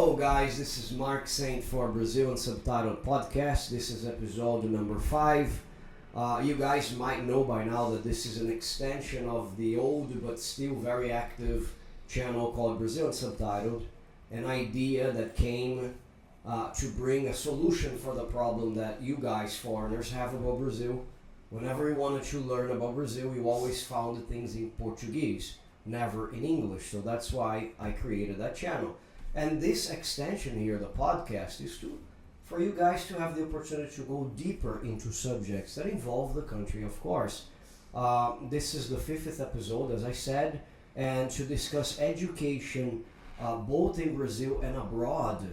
Hello guys, this is Mark Saint for Brazil Unsubtitled Podcast. This is episode number 5. You guys might know by now that this is an extension of the old but still very active channel called Brazil Unsubtitled, an idea that came to bring a solution for the problem that you guys foreigners have about Brazil. Whenever we wanted to learn about Brazil, we always found things in Portuguese, never in English. So that's why I created that channel. And this extension here, the podcast, is for you guys to have the opportunity to go deeper into subjects that involve the country, of course. This is the 5th episode, as I said, and to discuss education both in Brazil and abroad.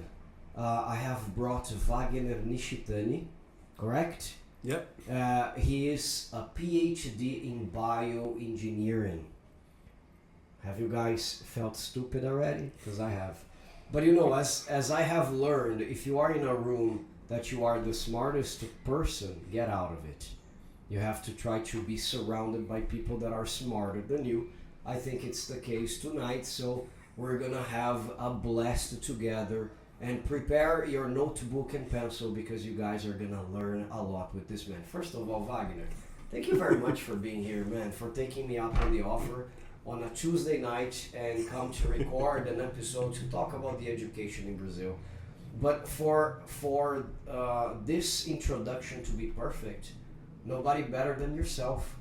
I have brought Wagner Nishitani, correct? Yep. He is a PhD in Bioengineering. Have you guys felt stupid already? Because I have. But you know, as I have learned, if you are in a room that you are the smartest person, get out of it. You have to try to be surrounded by people that are smarter than you. I think it's the case tonight, so we're gonna have a blast together. And prepare your notebook and pencil because you guys are gonna learn a lot with this man. First of all, Wagner, thank you very much for being here, man, for taking me up on the offer on a Tuesday night and come to record an episode to talk about the education in Brazil. But for this introduction to be perfect, nobody better than yourself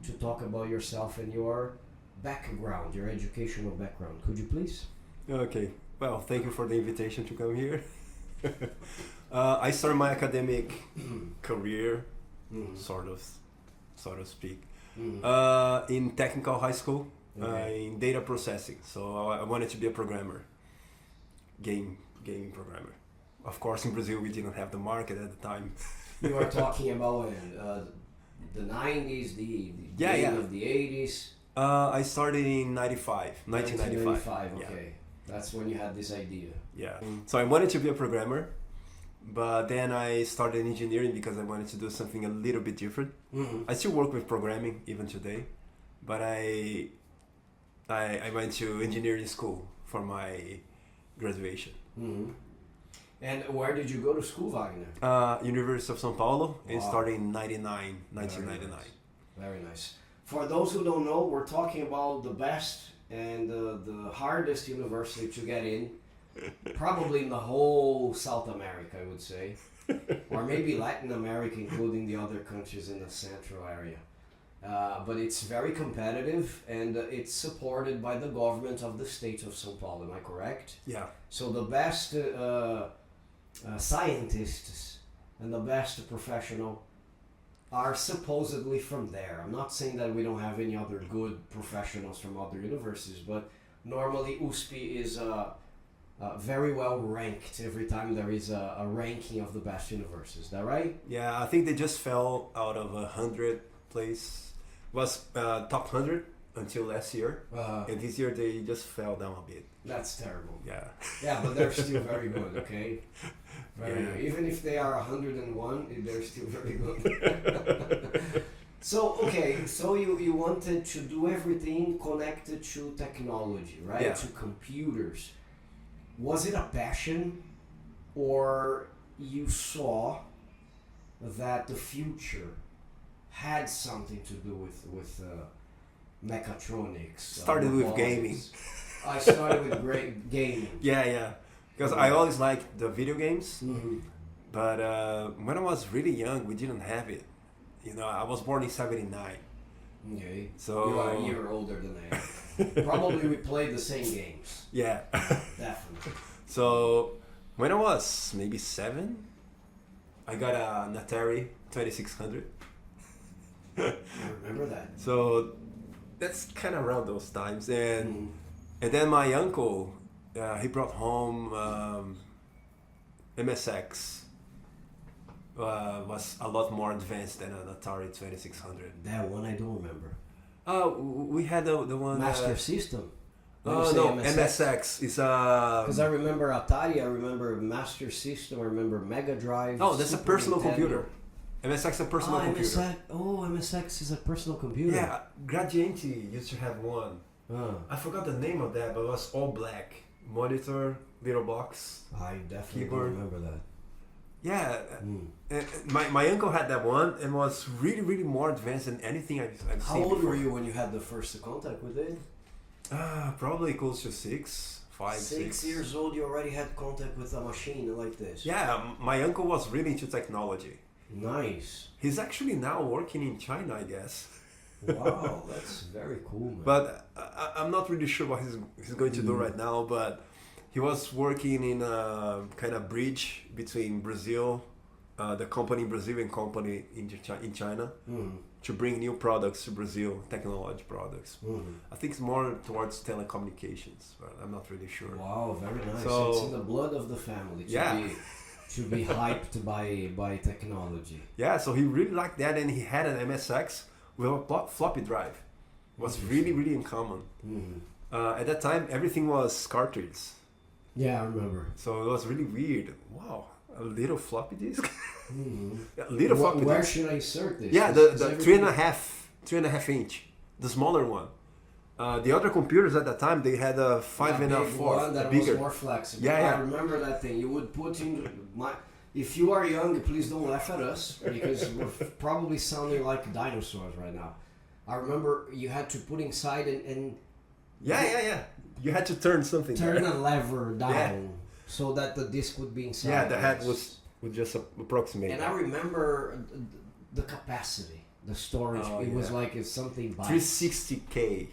to talk about yourself and your background, your educational background. Could you please? Okay. Well, thank you for the invitation to come here. I started my academic career, sort of speak, in technical high school, in data processing. So I wanted to be a programmer, gaming programmer. Of course, in Brazil, we didn't have the market at the time. You are talking about the 90s, the beginning of the 80s? I started in 1995. Okay. Yeah. That's when you had this idea. Yeah. So I wanted to be a programmer, but then I started engineering because I wanted to do something a little bit different. I still work with programming even today, but I went to engineering school for my graduation. And where did you go to school, Wagner? University of São Paulo. Wow. It started in 1999. Very nice. For those who don't know, we're talking about the best and the hardest university to get in, probably in the whole South America, I would say, or maybe Latin America, including the other countries in the central area. But it's very competitive, and it's supported by the government of the state of São Paulo. Am I correct? Yeah. So the best scientists and the best professional are supposedly from there. I'm not saying that we don't have any other good professionals from other universities, but normally USP is very well ranked every time there is a ranking of the best universities. Is that right? Yeah, I think they just fell out of 100 place. Was top 100 until last year, and this year they just fell down a bit. That's terrible. Yeah. Yeah, but they're still very good, okay? Very good. Even if they are 101, they're still very good. So you wanted to do everything connected to technology, right? Yeah. To computers. Was it a passion, or you saw that the future had something to do with mechatronics? Started with gaming. I started with gaming. Yeah. Because I always liked the video games, but when I was really young, we didn't have it. You know, I was born in 79. Okay. So you are a year older than I am. Probably we played the same games. Yeah. Definitely. So when I was maybe 7, I got an Atari 2600. I remember that. So that's kind of around those times, and then my uncle, he brought home MSX. Was a lot more advanced than an Atari 2600. That one I don't remember. We had the one Master System. Oh no, MSX is Because I remember Atari, I remember Master System, I remember Mega Drive. Oh, that's Super a personal Nintendo. computer. MSX is a personal computer. MSX is a personal computer. Yeah, Gradiente used to have one. I forgot the name of that, but it was all black. monitor, little box. I definitely Keyboard. don't remember that. Yeah, my uncle had that one and was really, really more advanced than anything I've seen How old before. were you when you had the first contact with it? Probably close to 5, 6. 6 years old, you already had contact with a machine like this. Yeah, my uncle was really into technology. Nice. He's actually now working in China, I guess. Wow, that's very cool, man. But I'm not really sure what he's going to do right now, but he was working in a kind of bridge between Brazil, the company Brazilian company in China, to bring new products to Brazil, technology products. I think it's more towards telecommunications, but I'm not really sure. Wow, very nice. So, it's in the blood of the family to be hyped by technology. Yeah, so he really liked that, and he had an MSX with a floppy drive. It was really, really uncommon. At that time, everything was cartridges. Yeah, I remember. So it was really weird. Wow, a little floppy disk. A little floppy Where disk. should I insert this? Yeah, the 3.5 inch, the smaller one. The other computers at that time, they had a 5.4, one that bigger. was more flexible. Yeah. I remember that thing. You would put in If you are young, please don't laugh at us because we're probably sounding like dinosaurs right now. I remember you had to put inside and Yeah. You had to turn something. turn a lever down so that the disc would be inside. Yeah, the head would just approximate. And I remember the capacity, the storage. It was like it's something bytes. 360K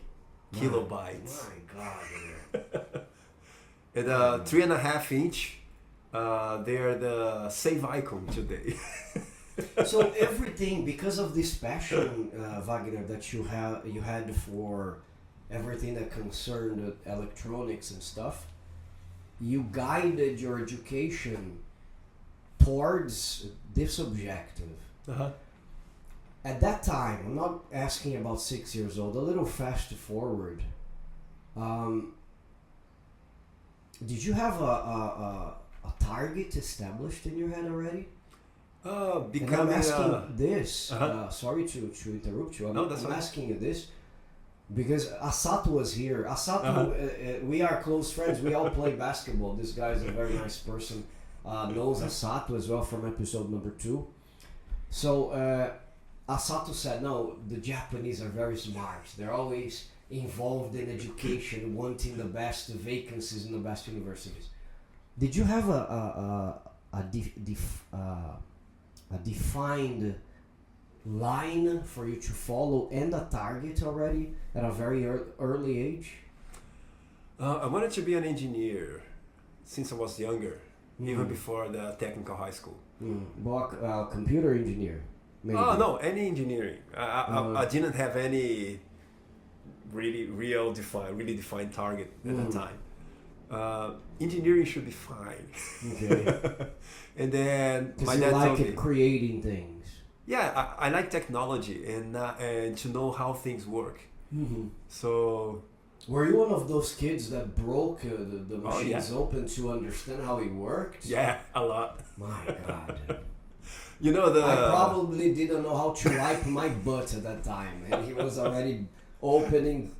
kilobytes. My God. And 3.5 inch, they're the save icon today. So everything, because of this passion, Wagner, that you had for everything that concerned electronics and stuff, you guided your education towards this objective. At that time, I'm not asking about 6 years old, a little fast forward. Did you have a target established in your head already? And I'm asking this. Sorry to interrupt you. I'm asking you this because Asato was here. Asato, we are close friends. We all play basketball. This guy is a very nice person. Knows Asato as well from episode number 2. So Asato said, no, the Japanese are very smart. They're always involved in education, wanting the best vacancies in the best universities. Did you have a defined line for you to follow and a target already at a very early age? I wanted to be an engineer since I was younger, even before the technical high school. Well, computer engineer. Maybe. Oh no, any engineering. I didn't have any really defined target at the time. Engineering should be fine. Okay. And then my dad told me, creating things. Yeah, I like technology and to know how things work. So. Were you one of those kids that broke the machines open to understand how it worked? Yeah, a lot. My God. You know I probably didn't know how to wipe my butt at that time, and he was already opening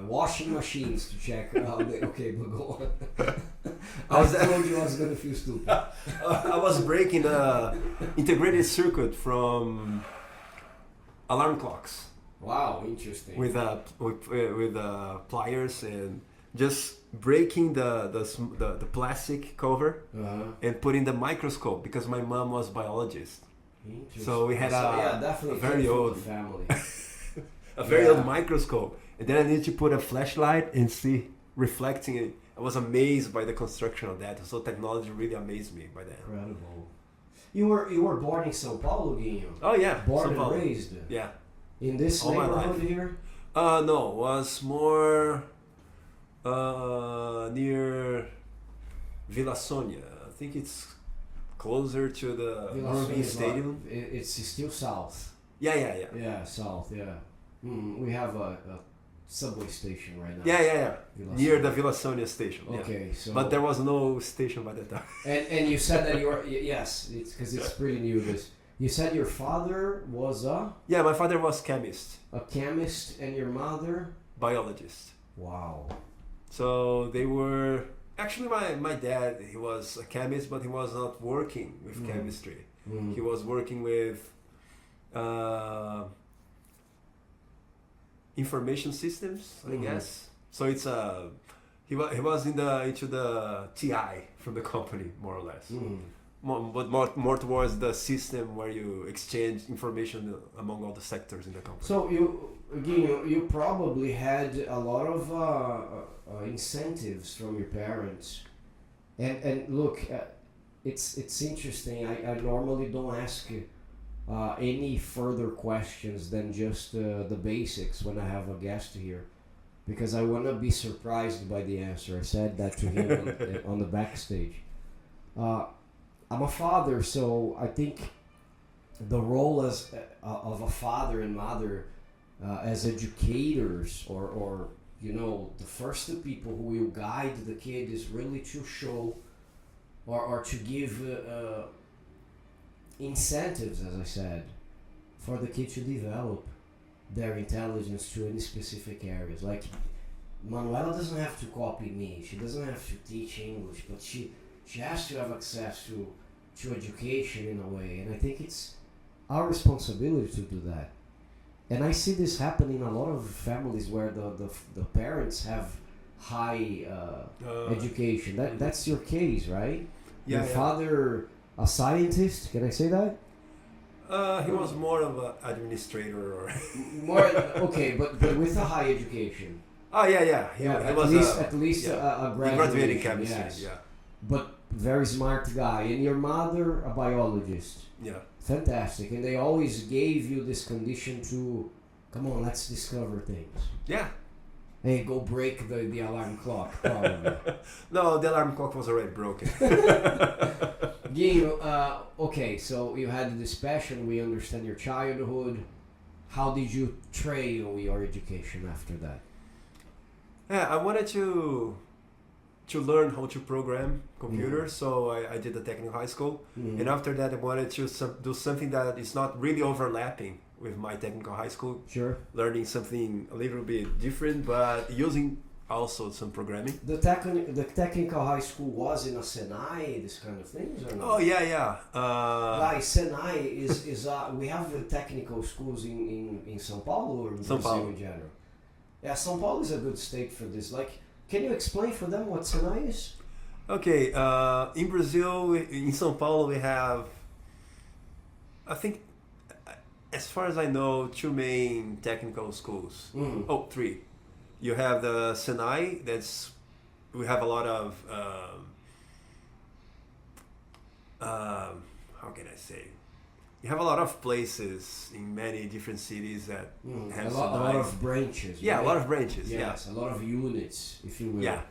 washing machines to check how they. Okay, but go on. I told you I was gonna feel stupid. I was breaking the integrated circuit from alarm clocks. Wow, interesting. With pliers and just breaking the plastic cover and putting the microscope because my mom was biologist. So we had a very old family. A very old microscope, and then I needed to put a flashlight and see reflecting it. I was amazed by the construction of that. So technology really amazed me by that. Incredible. You were born in São Paulo, Guinho? Oh yeah, born and raised. Yeah. In this neighborhood here? No, was more near Vila Sônia. I think it's closer to the Morumbi Stadium. It's still south. Yeah. Yeah, south. Yeah. We have a subway station right now. Yeah. Near the Vila Sônia station. Okay, so. But there was no station by that time. And you said that you were yes, it's because it's pretty new. This. You said your father was a. Yeah, my father was chemist. A chemist, and your mother. Biologist. Wow. So they were actually my dad. He was a chemist, but he was not working with chemistry. He was working with information systems, I guess. So it's he was into the TI from the company, more or less. But more towards the system where you exchange information among all the sectors in the company. So you probably had a lot of incentives from your parents, and look, it's interesting. I normally don't ask any further questions than just the basics when I have a guest here, because I want to be surprised by the answer. I said that to him on the backstage. I'm a father, so I think the role as of a father and mother as educators, or the first people who will guide the kid is really to show or to give incentives, as I said, for the kid to develop their intelligence to any specific areas. Like Manuela doesn't have to copy me, she doesn't have to teach English, but she has to have access to education in a way, and I think it's our responsibility to do that. And I see this happen in a lot of families where the parents have high education. That's your case, right? Yeah, your father, a scientist, can I say that? He was more of an administrator or more okay, but with a high education. Oh yeah. He was at least a graduate chemistry. Yes. Yeah. But very smart guy. And your mother, a biologist. Yeah. Fantastic. And they always gave you this condition to, come on, let's discover things. Yeah. Hey, go break the alarm clock, probably. No, the alarm clock was already broken. Guinho, okay, so you had this passion, we understand your childhood. How did you trail your education after that? Yeah, I wanted to learn how to program computers, so I did the technical high school. And after that, I wanted to do something that is not really overlapping with my technical high school. Sure. Learning something a little bit different, but using also some programming. The technical high school was in a Senai, this kind of things, or not? Oh yeah. Guys, Senai is we have the technical schools in São Paulo or in Brazil in general. Yeah, São Paulo is a good state for this. Like, can you explain for them what Senai is? Okay, in Brazil, in São Paulo, we have, I think, as far as I know, two main technical schools. Oh, three. You have the Senai. We have a lot of how can I say? You have a lot of places in many different cities that have a lot of branches. Yeah, right? a lot of branches. Yes, a lot of units, if you will. Yeah.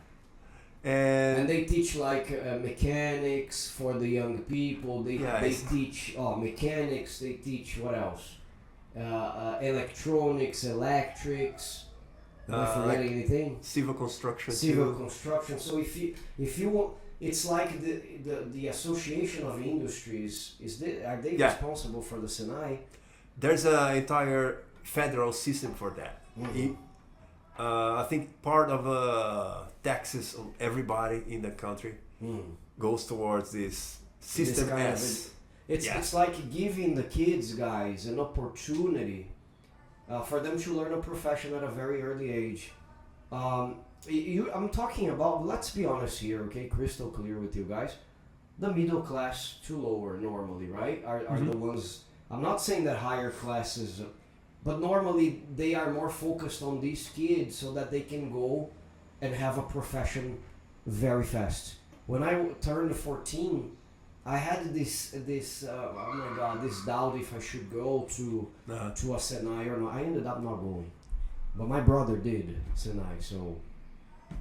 And they teach like mechanics for the young people. They teach mechanics. They teach what else? Electronics, electrics. Am I forgetting anything? Civil construction. Construction. So if you want, it's like the Association of Industries. Are they responsible for the Senai? There's an entire federal system for that. I think part of taxes on everybody in the country goes towards this system. It's like giving the kids, guys, an opportunity for them to learn a profession at a very early age. I'm talking about, let's be honest here, okay, crystal clear with you guys. The middle class to lower normally, right? Are the ones, I'm not saying that higher classes, but normally they are more focused on these kids so that they can go and have a profession very fast. When I turned 14, I had this oh my god, this doubt if I should go to a Senai or not. I ended up not going, but my brother did Senai, so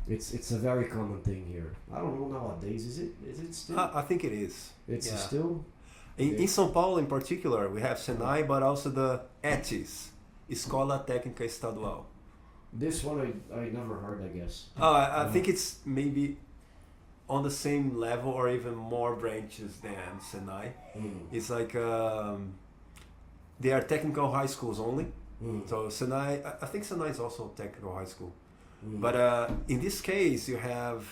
it's a very common thing here. I don't know nowadays. Is it still? I think it is. It's still. In São Paulo, in particular, we have Senai, but also the ETES, Escola Técnica Estadual. This one I never heard, I guess. I think it's maybe on the same level or even more branches than Senai. It's like they are technical high schools only. So Senai, I think Senai is also technical high school. But in this case, you have.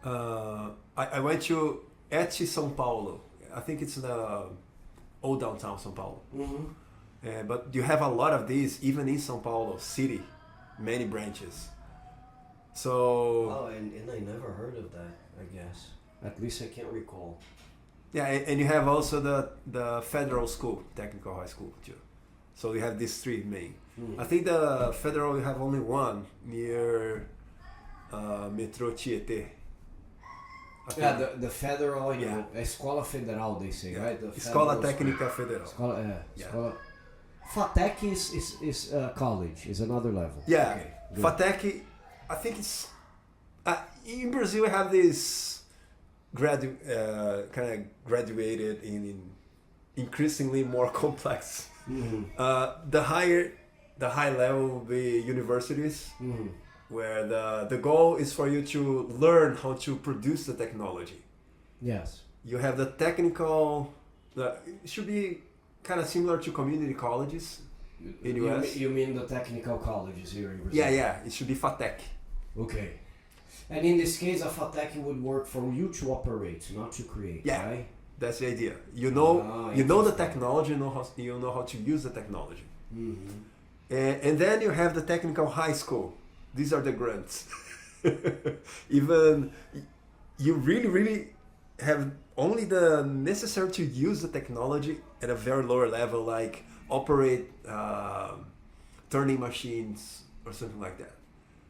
I went to ETI São Paulo. I think it's the old downtown São Paulo. But you have a lot of these even in São Paulo city, many branches. So. Oh, and I never heard of that. I guess at least I can't recall. Yeah, and you have also the federal school, technical high school too. So you have these three main. I think the federal you have only one near Metro Tietê. Yeah, the federal, Escola Federal, they say, right? The Escola Técnica Federal. Escola. FATEC is college, is another level. Yeah, okay, FATEC, I think it's in Brazil we have this kind of graduated in increasingly more complex. The high level will be universities, where the goal is for you to learn how to produce the technology. Yes. You have the technical. It should be kind of similar to community colleges in US. You mean the technical colleges here in Brazil? Yeah. It should be FATEC. Okay. And in this case, a FATEC would work for you to operate, not to create. Yeah. Right? That's the idea. You know the technology. You know how to use the technology. And then you have the technical high school. These are the grants. Even you really have only the necessary to use the technology at a very lower level, like operate turning machines or something like that.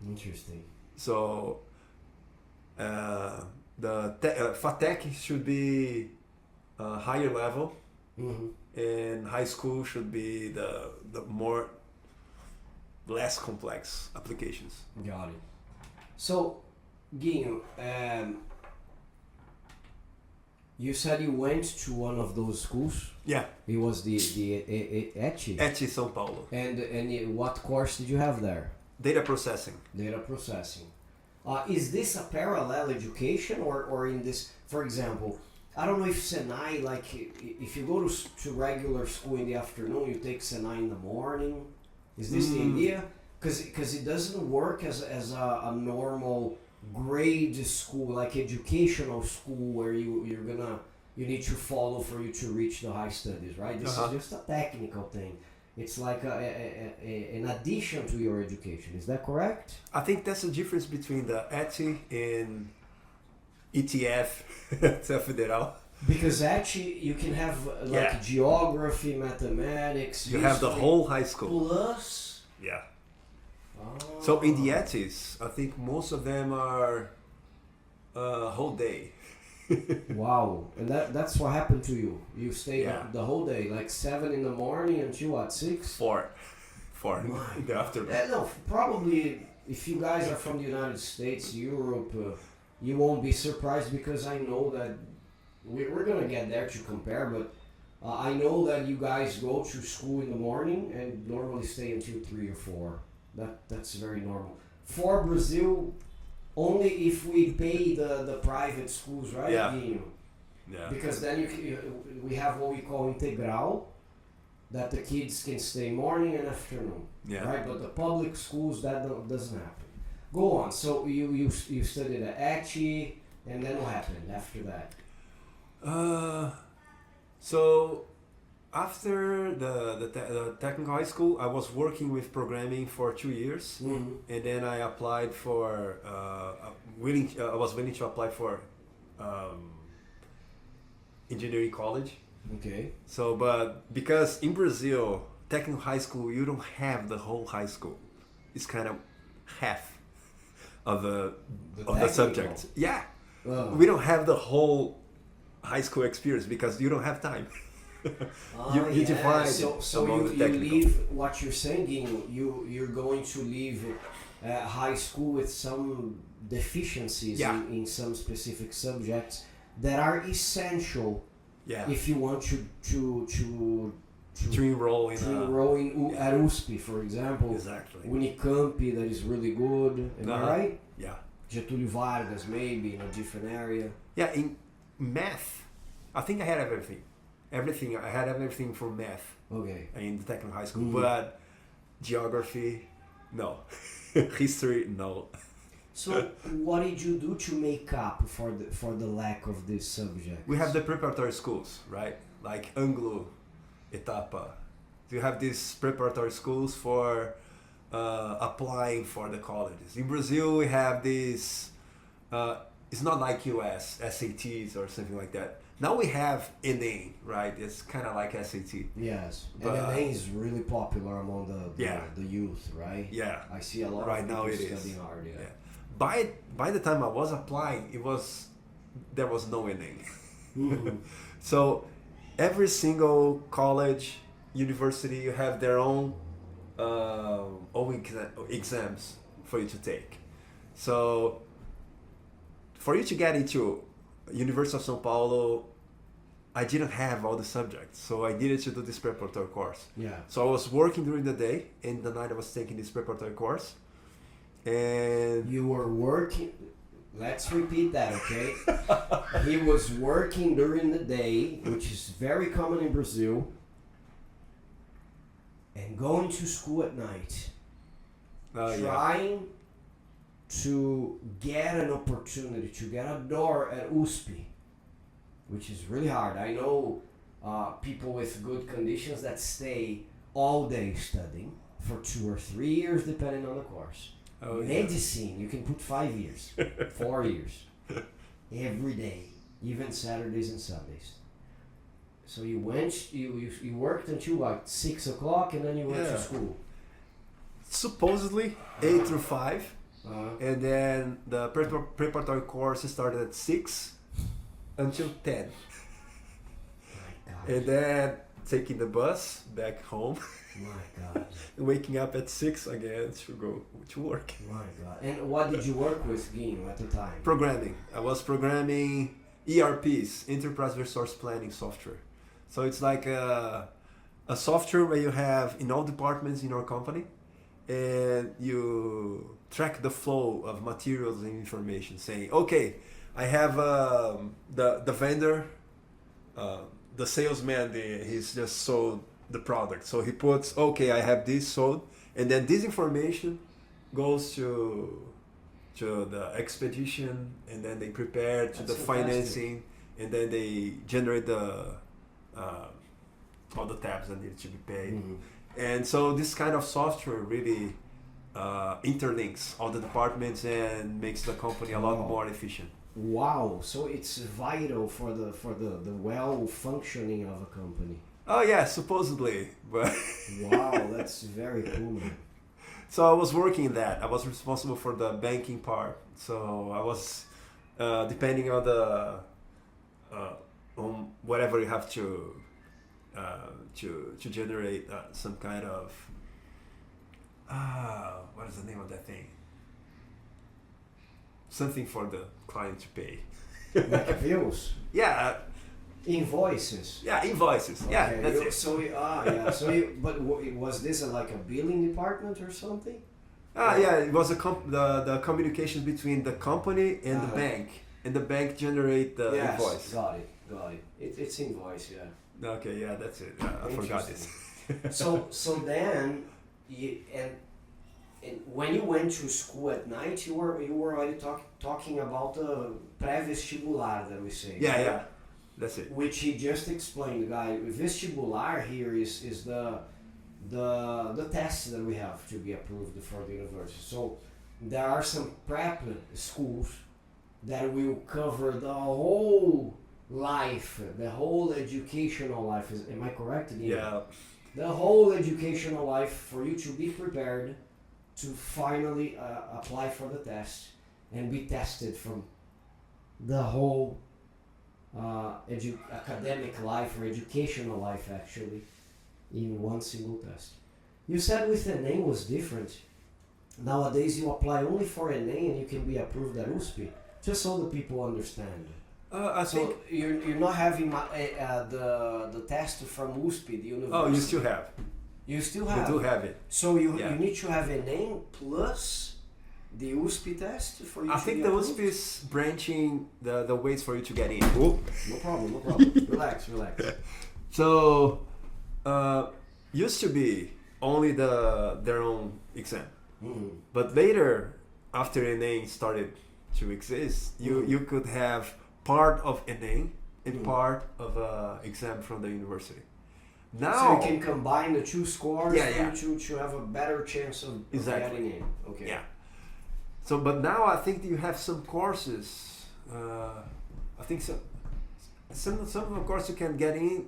Interesting. So the FATEC should be a higher level, and high school should be the more less complex applications. Got it. So, Guinho, you said you went to one of those schools. Yeah. It was the ETI. ETI São Paulo. And what course did you have there? Data processing. Data processing. Is this a parallel education or in this, for example, I don't know if Senai, like if you go to regular school in the afternoon, you take Senai in the morning. Is this the idea? Because it doesn't work as a normal grade school, like educational school, where you need to follow for you to reach the high studies, right? This is just a technical thing. It's like an addition to your education. Is that correct? I think that's the difference between the ETI and ETF, Federal. Because actually you can have geography, mathematics. You have the whole high school. Plus. Yeah. Oh. So in the ETIs, I think most of them are whole day. Wow, and that's what happened to you. You stayed the whole day, like 7 in the morning until what, 6? 4 in the afternoon. No, probably if you guys are from the United States, Europe, you won't be surprised because I know that we're gonna get there to compare, but I know that you guys go to school in the morning and normally stay until 3 or 4. That's very normal. For Brazil, only if we pay the private schools, right? Yeah. Yeah. Because then we have what we call integral, that the kids can stay morning and afternoon. Yeah. Right? But the public schools, that doesn't happen. Go on. So you studied at ETI, and then what happened after that? So after the technical high school, I was working with programming for 2 years, and then I applied for I was willing to apply for engineering college. Okay. So, but because in Brazil, technical high school, you don't have the whole high school. It's kind of half of the subject. Yeah. We don't have the whole high school experience because you don't have time. You divide among the technical. You leave what you're saying. You're going to leave high school with some deficiencies in some specific subjects that are essential. Yeah. If you want to enroll in at USP, for example. Exactly. Unicamp, that is really good. Am I right? Yeah. Getúlio Vargas, maybe in a different area. Yeah, in math, I think I had everything. I had everything for math. Okay. In the technical high school, but geography, No. History, no. So what did you do to make up for the lack of this subject? We have the preparatory schools, right? Like Anglo, Etapa. You have these preparatory schools for applying for the colleges. In Brazil, we have this. It's not like US SATs or something like that. Now we have ENEM, right? It's kind of like SAT. Yes, But, and ENEM is really popular among the youth, right? Yeah. I see a lot Right of now people it is. studying hard. Yeah. Yeah. By the time I was applying, there was no ENEM. Mhm. So every single college, university, you have their own exams for you to take. So for you to get into University of São Paulo, I didn't have all the subjects, so I needed to do this preparatory course. Yeah. So I was working during the day, and the night I was taking this preparatory course. And You were working. Let's repeat that, okay? He was working during the day, which is very common in Brazil, and going to school at night, trying to get an opportunity, to get a door at USP, which is really hard. I know people with good conditions that stay all day studying for 2 or 3 years, depending on the course. Medicine, you can put 5 years, 4 years, every day, even Saturdays and Sundays. So you worked until like 6 o'clock, and then you went to school. supposedly 8 through 5. Uh, And then the preparatory course started at 6 until 10. my God, And then taking the bus back home, my God, waking up at 6 again to go to work. my God. And what did you work with, Guinho, at the time? Programming. I was programming ERPs, Enterprise Resource Planning software. So it's like a software where you have in all departments in your company, and you track the flow of materials and information, saying, okay, I have the vendor, the salesman, he's just sold the product. So he puts, okay, I have this sold, and then this information goes to the expedition, and then they prepare to the financing, and then they generate all the tabs that need to be paid. Mhm. And so this kind of software really interlinks all the departments and makes the company a lot more efficient. Wow, so it's vital for the well functioning of a company. Oh yeah, supposedly, but Wow, that's very cool, man. so I was working that. I was responsible for the banking part. So I was depending on the on whatever you have to generate some kind of what is the name of that thing? Something for the client to pay. Like bills, Yeah, invoices. invoices. Yeah, Okay, that's you- it. So yeah. So but was this like a billing department or something? Yeah, it was the communication between the company and the bank, and the bank generate the Yes, invoice. got it. It's invoice, yeah. Okay, yeah, that's it. I forgot this. So then, and when you went to school at night, you were already talking about the pré-vestibular that we say. Yeah, that's it. Which he just explained, guy. Vestibular here is the test that we have to be approved for the university. So there are some prep schools that will cover the whole life, the whole educational life. Am I correct? Guido? Yeah, The whole educational life for you to be prepared to finally apply for the test and be tested from the whole academic life or educational life actually in one single test. You said with ENEM was different. Nowadays you apply only for ENEM and you can be approved at USP, just so the people understand. I think. So you're not having the test from USP, the university. Oh, you still have. You still have. You do have it. So you Yeah. need to have a name plus the USP test for you I to think be the approved? USP is branching the ways for you to get in. No problem. relax. So, used to be only their own exam. But later, after NA started to exist, you could have part of NA and part of a exam from the university. Now, so you can combine the two scores to have a better chance of getting in. Okay. Yeah. So, but now I think you have some courses. I think some of the courses you can get in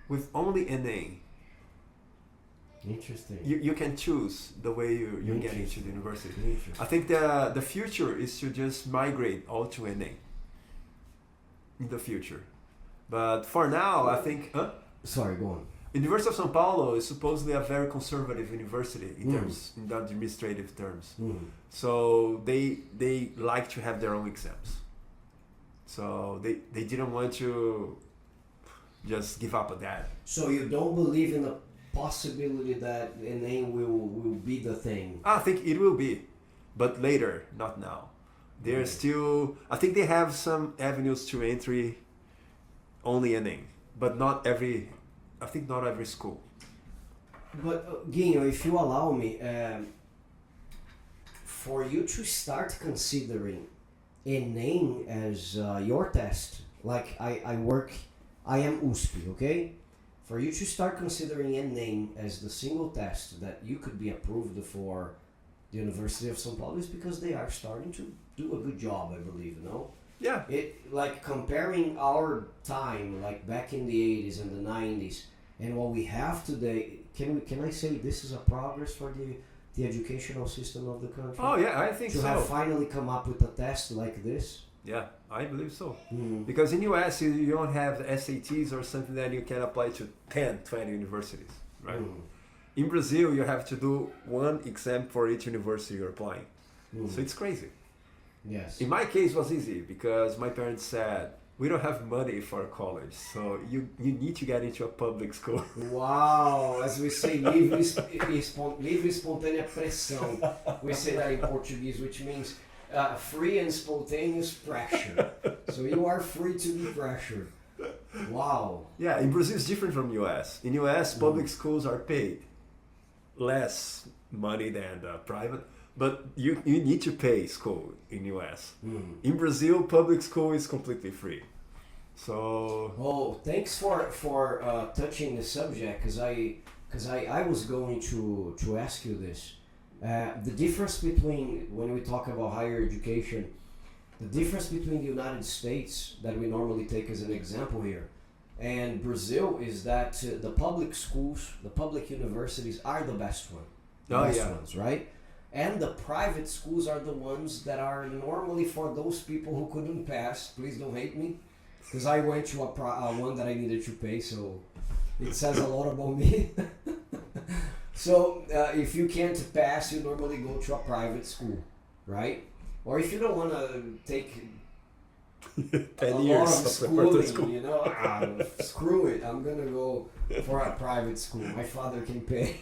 with only NA. Interesting. You can choose the way you get into the university. I think the future is to just migrate all to NA in the future. But for now, I think... Sorry, go on. University of São Paulo is supposedly a very conservative university in terms, in administrative terms. So they like to have their own exams. So they didn't want to just give up on that. So you don't believe in the possibility that NA will be the thing? I think it will be, but later, not now. They're still... I think they have some avenues to entry only NA, but not every... I think not every school. But Guinho, if you allow me, for you to start considering NA as your test, like I am USP, okay? For you to start considering NA as the single test that you could be approved for the University of São Paulo is because they are starting to do a good job, I believe, no? Yeah. It like comparing our time, like back in the 80s and the 90s, and what we have today. Can I say this is a progress for the educational system of the country? Oh yeah, I think so. To have finally come up with a test like this. Yeah, I believe so. Because in US you don't have the SATs or something that you can apply to 10, 20 universities, right? In Brazil you have to do one exam for each university you're applying. So it's crazy. Yes. In my case, it was easy because my parents said, we don't have money for college, so you need to get into a public school. Wow, as we say, livre espontânea pressão. We say that in Portuguese, which means free and spontaneous pressure. So you are free to be pressured. Wow. Yeah, in Brazil it's different from US. In US, public schools are paid less money than the private. But you need to pay school in US. In Brazil, public school is completely free. So... Oh, thanks for touching the subject, because I was going to ask you this. The difference between, when we talk about higher education, the difference between the United States, that we normally take as an example here, and Brazil is that the public schools, the public universities are the best ones, right? And the private schools are the ones that are normally for those people who couldn't pass. Please don't hate me, because I went to one that I needed to pay, so it says a lot about me. So if you can't pass, you normally go to a private school, right? Or if you don't want to take 10 years of schooling, school. you know, screw it, I'm gonna go for a private school. My father can pay.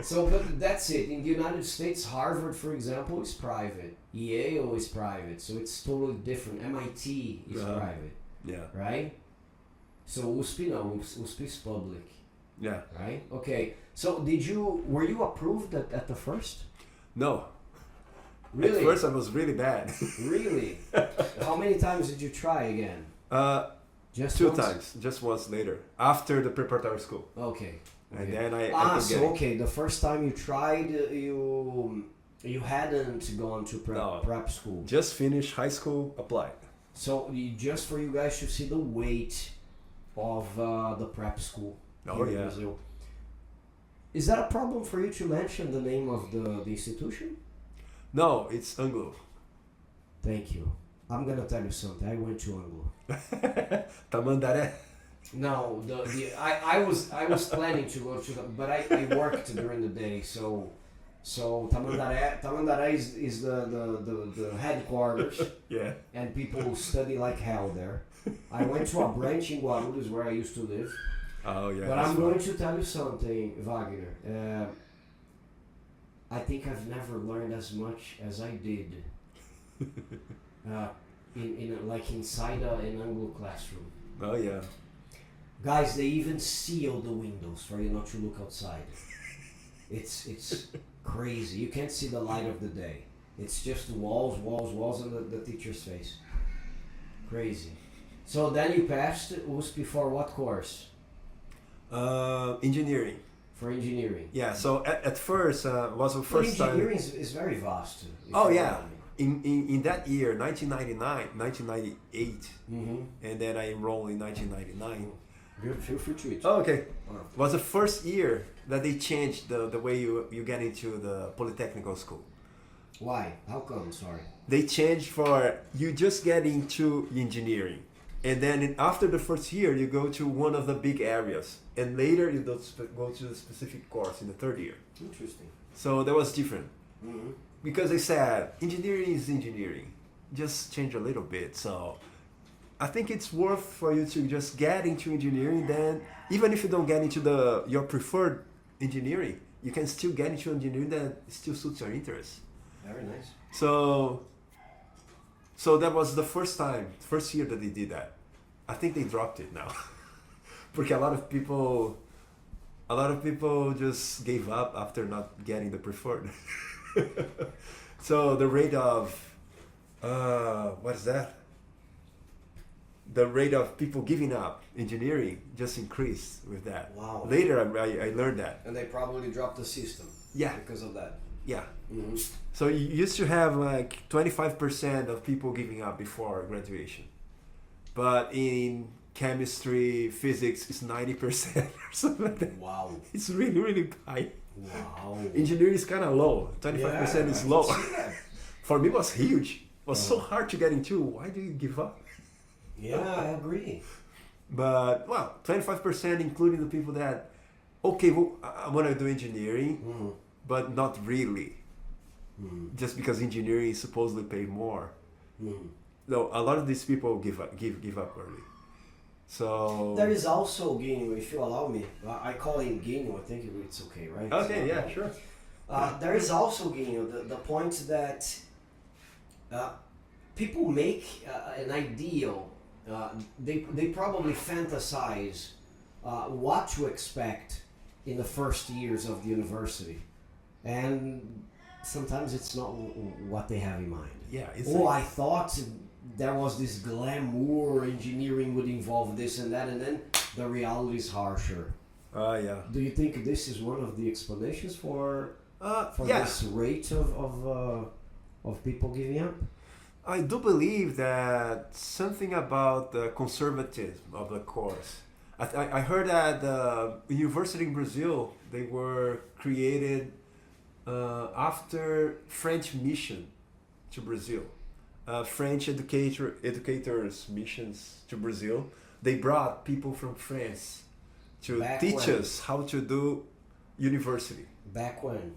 So, but that's it. In the United States, Harvard, for example, is private. Yale is private, so it's totally different. MIT is private. Yeah. Right? So USP, no, USP is public. Yeah. Right? Okay. So were you approved at the first? No. Really? At first I was really bad. Really? How many times did you try again? Just two once? times. Just once later. After the preparatory school. Okay. And then I so okay, the first time you tried, you hadn't gone to prep school. Just finished high school, applied. So just for you guys to see the weight of the prep school here in Brazil. Is that a problem for you to mention the name of the institution? No, it's Anglo. Thank you. I'm gonna tell you something. I went to Anglo. Tamandaré. No, I was planning to go to but I worked during the day, so Tamandaré is the headquarters. Yeah. And people study like hell there. I went to a branch in Guarulhos where I used to live. Oh yeah. But I'm going to tell you something, Wagner. I think I've never learned as much as I did inside an Anglo classroom. Oh yeah. Guys, they even seal the windows for you not to look outside. It's crazy. You can't see the light of the day. It's just walls, walls, walls on the teacher's face. Crazy. So then you passed USP for what course? Engineering. For engineering. Yeah. So at first was the first time. Engineering is very vast. Oh yeah. In that year, 1998, and then I enrolled in 1999. Feel free to eat. Oh, okay. Was the first year that they changed the way you get into the polytechnical school. Why? How come? Sorry. They changed for you just get into engineering, and then after the first year you go to one of the big areas, and later you go to the specific course in the third year. Interesting. So that was different. Because they said engineering is engineering, just change a little bit. So I think it's worth for you to just get into engineering. Then even if you don't get into your preferred engineering, you can still get into engineering that still suits your interests. Very nice. So that was the first year that they did that. I think they dropped it now, because a lot of people just gave up after not getting the preferred. So the rate of what is that? The rate of people giving up engineering just increased with that. Wow. Later I learned that. And they probably dropped the system. Yeah. Because of that. Yeah. So you used to have like 25% of people giving up before graduation, but in chemistry, physics, it's 90% or something like that. Wow. It's really, really high. Wow. Engineering is kind of low. 25% is low. For me, it was huge. It was so hard to get into. Why do you give up? Yeah, I agree. But, 25% including the people that, okay, well, I want to do engineering, but not really. Just because engineering supposedly pay more. No, a lot of these people give up early. So there is also Guinea, if you allow me. I call him Guinea. I think it's okay, right? Okay, yeah, sure. There is also Guinea, the point that people make an ideal. They probably fantasize what to expect in the first years of the university, and sometimes it's not what they have in mind. Yeah. I thought there was this glamour, engineering would involve this and that, and then the reality is harsher. Yeah. Do you think this is one of the explanations for this rate of people giving up? I do believe that something about the conservatism of the course. I heard that the university in Brazil, they were created after French mission to Brazil. French educators missions to Brazil. They brought people from France to teach us how to do university. Back when?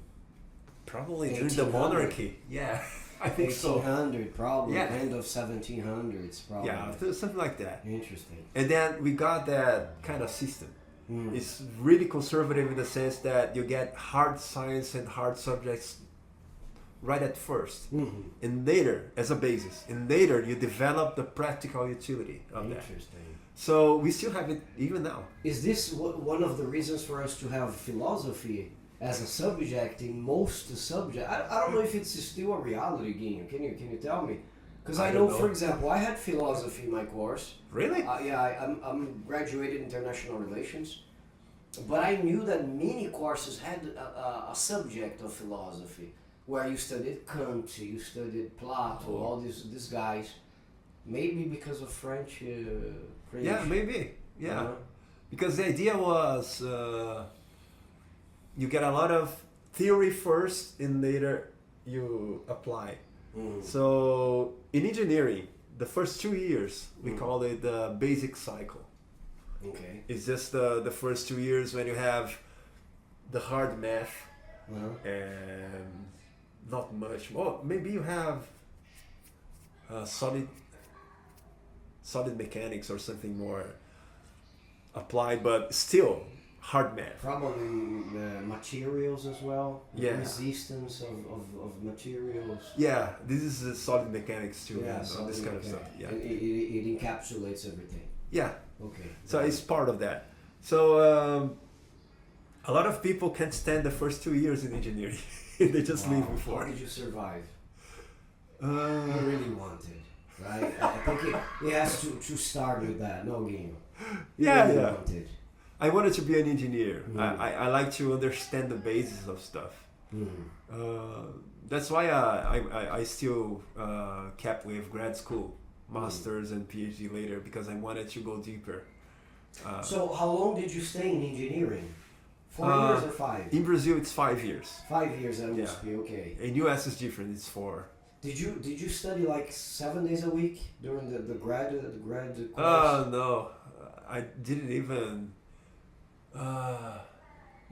Probably during the monarchy. Yeah, I think so. 1800 probably. Yeah. End of 1700s probably. Yeah, something like that. Interesting. And then we got that kind of system. It's really conservative in the sense that you get hard science and hard subjects right at first, and later as a basis, and later you develop the practical utility of that. Interesting. So we still have it even now. Is this one of the reasons for us to have philosophy as a subject in most subjects? I don't know if it's still a reality, Guinho. Can you tell me? Because I know, for example, I had philosophy in my course. Really? I'm graduated international relations, but I knew that many courses had a subject of philosophy, where you studied Kant, you studied Plato, all these guys. Maybe because of French creation. Yeah, maybe. Yeah. Because the idea was you get a lot of theory first and later you apply. So in engineering, the first 2 years, we call it the basic cycle. Okay. It's just the first 2 years when you have the hard math and not much. Well, maybe you have solid mechanics or something more applied, but still hard math. Probably materials as well. Yeah. Resistance of materials. Yeah, this is the solid mechanics too. Yeah, this kind of stuff. Yeah. And it encapsulates everything. Yeah. Okay. So it's part of that. So A lot of people can't stand the first 2 years in engineering. They just leave before. How did you survive? You really wanted, right? I think it has to start with that. No game. Wanted. I wanted to be an engineer. I like to understand the basis of stuff. That's why I still kept with grad school, masters and PhD later, because I wanted to go deeper. So how long did you stay in engineering? 4 years or 5? In Brazil, it's 5 years. 5 years at USP, okay. In US, it's different. It's 4. Did you study like 7 days a week during the grad course? No, I didn't even.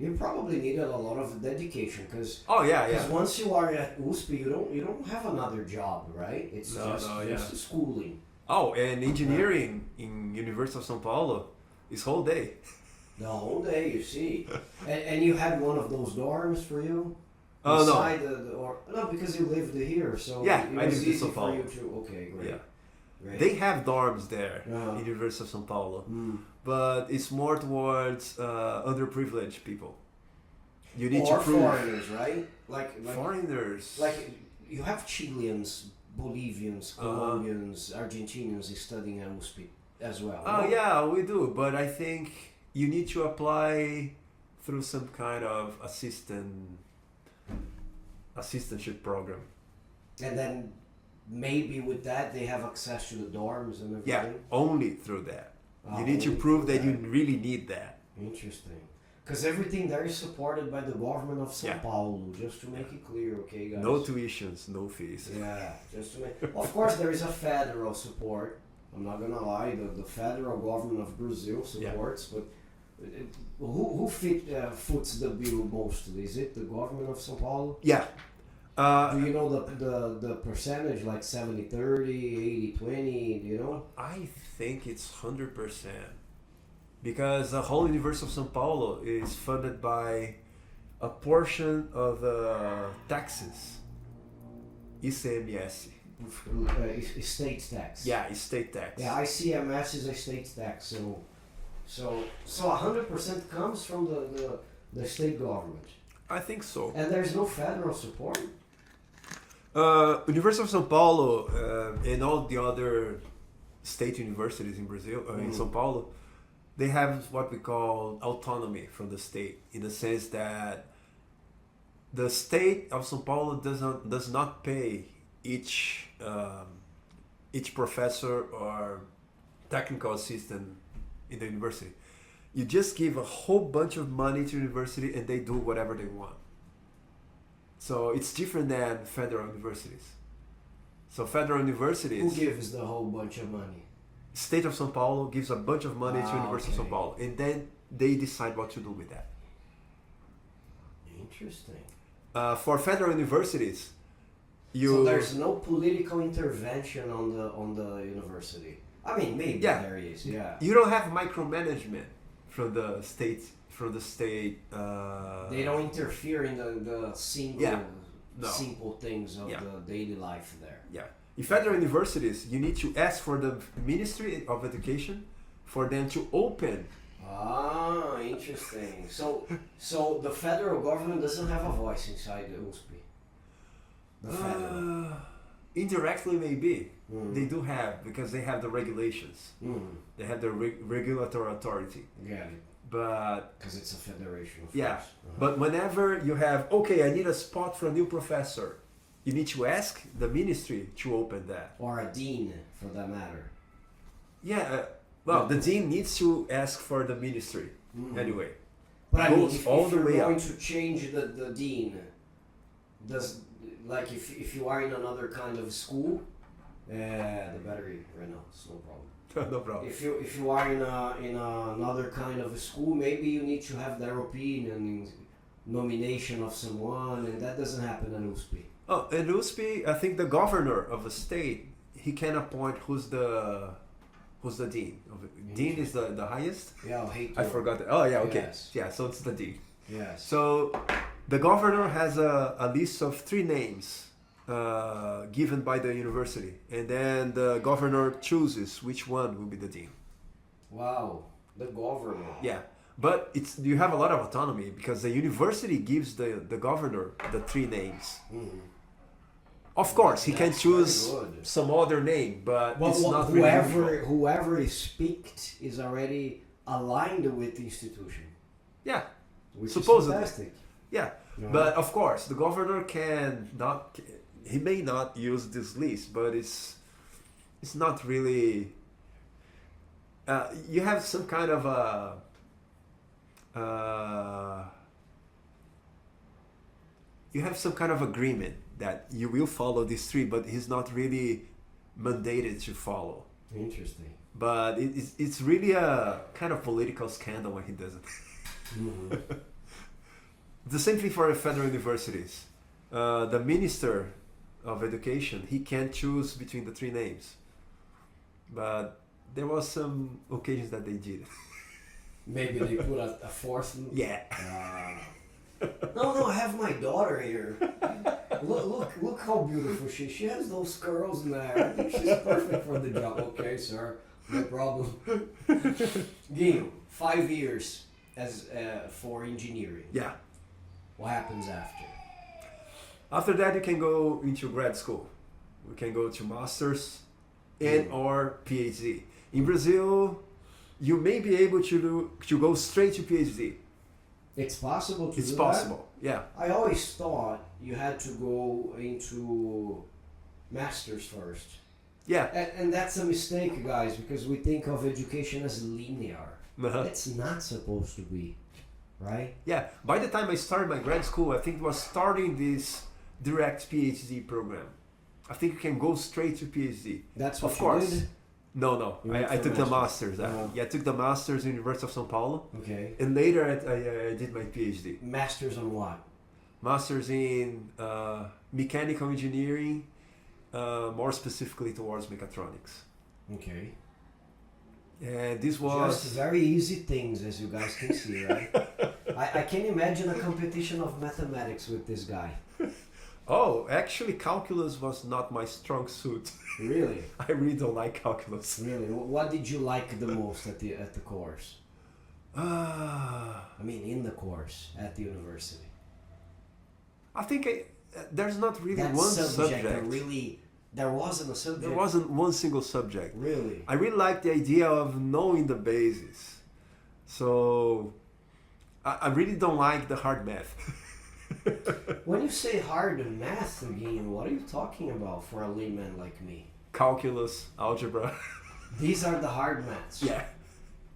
You probably needed a lot of dedication because. Oh yeah. Because once you are at USP, you don't have another job, right? It's just schooling. Oh, and engineering in University of São Paulo is whole day. The whole day, you see. And you had one of those dorms for you? Oh, no, because you lived here, so yeah, it was I lived in easy São for Paulo. you to... Okay, great. Yeah. Great. They have dorms there in University of São Paulo, but it's more towards underprivileged people. You need to prove... foreigners, right? Like foreigners. Like you have Chileans, Bolivians, Colombians, Argentinians studying at USP as well. Oh, no? Yeah, we do, but I think you need to apply through some kind of assistantship program. And then maybe with that they have access to the dorms and everything? Yeah, only through that. You need to prove that you really need that. Interesting. Because everything there is supported by the government of São Paulo, just to make it clear, okay, guys? No tuitions, no fees. Yeah, just to make... Of course, there is a federal support. I'm not gonna lie, the federal government of Brazil supports, but who foots the bill mostly? Is it the government of São Paulo? Yeah. Do you know the percentage, like 70-30, 80-20, do you know? I think it's 100%. Because the whole University of São Paulo is funded by a portion of the taxes. ICMS. Estate tax. Yeah, estate tax. Yeah, ICMS is a state tax, so 100% comes from the state government. I think so. And there's no federal support? University of São Paulo and all the other state universities in Brazil, in São Paulo, they have what we call autonomy from the state, in the sense that the state of São Paulo does not pay each professor or technical assistant in the university. You just give a whole bunch of money to the university and they do whatever they want. So it's different than federal universities. So federal universities... Who gives the whole bunch of money? State of São Paulo gives a bunch of money to University of São Paulo, and then they decide what to do with that. Interesting. For federal universities, so there's no political intervention on the university. I mean, maybe there is. Yeah. You don't have micromanagement from the state. They don't interfere in the simple things of the daily life there. Yeah. In federal universities, you need to ask for the Ministry of Education for them to open. Ah, interesting. So the federal government doesn't have a voice inside the USP. The federal. Indirectly, maybe they do have, because they have the regulations. They have the regulatory authority. Got it. But because it's a federation. Of course. Uh-huh. But whenever you have, I need a spot for a new professor, you need to ask the ministry to open that. Or a dean, for that matter. Yeah, the dean needs to ask for the ministry anyway. But I mean, if you're going to change the dean, if you are in another kind of school, the battery ran out, it's no problem. No problem. If you are in another kind of a school, maybe you need to have their opinion in nomination of someone, and that doesn't happen at USP. Oh, at USP, I think the governor of a state, he can appoint who's the dean. Dean is the highest? Yeah, I forgot that. Oh yeah, okay. Yes. Yeah, so it's the dean. Yes. So the governor has a list of 3 names given by the university, and then the governor chooses which one will be the dean. Wow, the governor. Yeah, But you have a lot of autonomy because the university gives the governor the 3 names. Of course, he can choose some other name, but it's not really whoever is picked is already aligned with the institution. Yeah, which supposedly. is fantastic. Yeah, but of course, the governor he may not use this list, but it's not really. You have some kind of agreement that you will follow these 3, but he's not really mandated to follow. Interesting. But it's really a kind of political scandal when he doesn't. The same thing for federal universities. The minister of education, he can't choose between the 3 names. But there was some occasions that they did. Maybe they put a 4th. Yeah. No, I have my daughter here. Look how beautiful she has those curls in there. I think she's perfect for the job. Okay, sir, no problem. Guilherme, 5 years as for engineering. Yeah. What happens after? After that, you can go into grad school. We can go to masters and or PhD. In Brazil, you may be able to go straight to PhD. It's possible to It's do possible, that? yeah. I always thought you had to go into masters first. Yeah. And that's a mistake, guys, because we think of education as linear. It's not supposed to be, right? Yeah. By the time I started my grad school, I think it was starting this direct PhD program. I think you can go straight to PhD. That's what of course. You did? No. I took the masters. Oh. I took the masters in University of São Paulo. Okay. And later I did my PhD. Masters on what? Masters in mechanical engineering, more specifically towards mechatronics. Okay. And this was just very easy things, as you guys can see, right? I can imagine a competition of mathematics with this guy. Oh, actually, calculus was not my strong suit. Really? I really don't like calculus. Really? What did you like the most at the course? I mean, in the course at the university. I think there's not really that one subject. subject. There wasn't a subject. There wasn't one single subject. Really? I really like the idea of knowing the basis. So I really don't like the hard math. When you say hard math again, what are you talking about for a layman like me? Calculus, algebra. These are the hard maths. Yeah.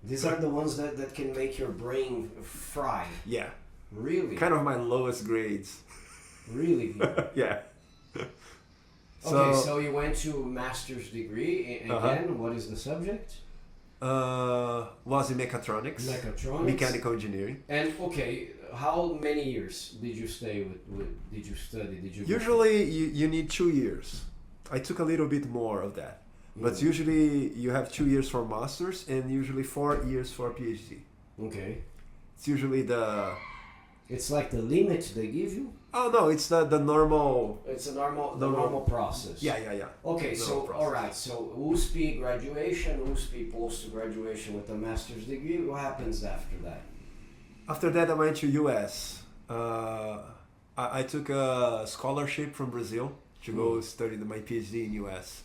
These are the ones that can make your brain fry. Yeah. Really? Kind of my lowest grades. Really? Yeah. Okay, so you went to master's degree. Again, what is the subject? Was in mechatronics. Mechatronics. Mechanical engineering. And okay, how many years did you stay did you study? Did you usually you need 2 years. I took a little bit more of that. But usually you have 2 years for masters and usually 4 years for PhD. Okay. It's usually it's like the limit they give you? Oh no, it's the normal. It's a normal process. Yeah. Okay, so alright, so USP graduation, USP post-graduation with a master's degree, what happens after that? After that I went to US. I took a scholarship from Brazil to go study my PhD in US.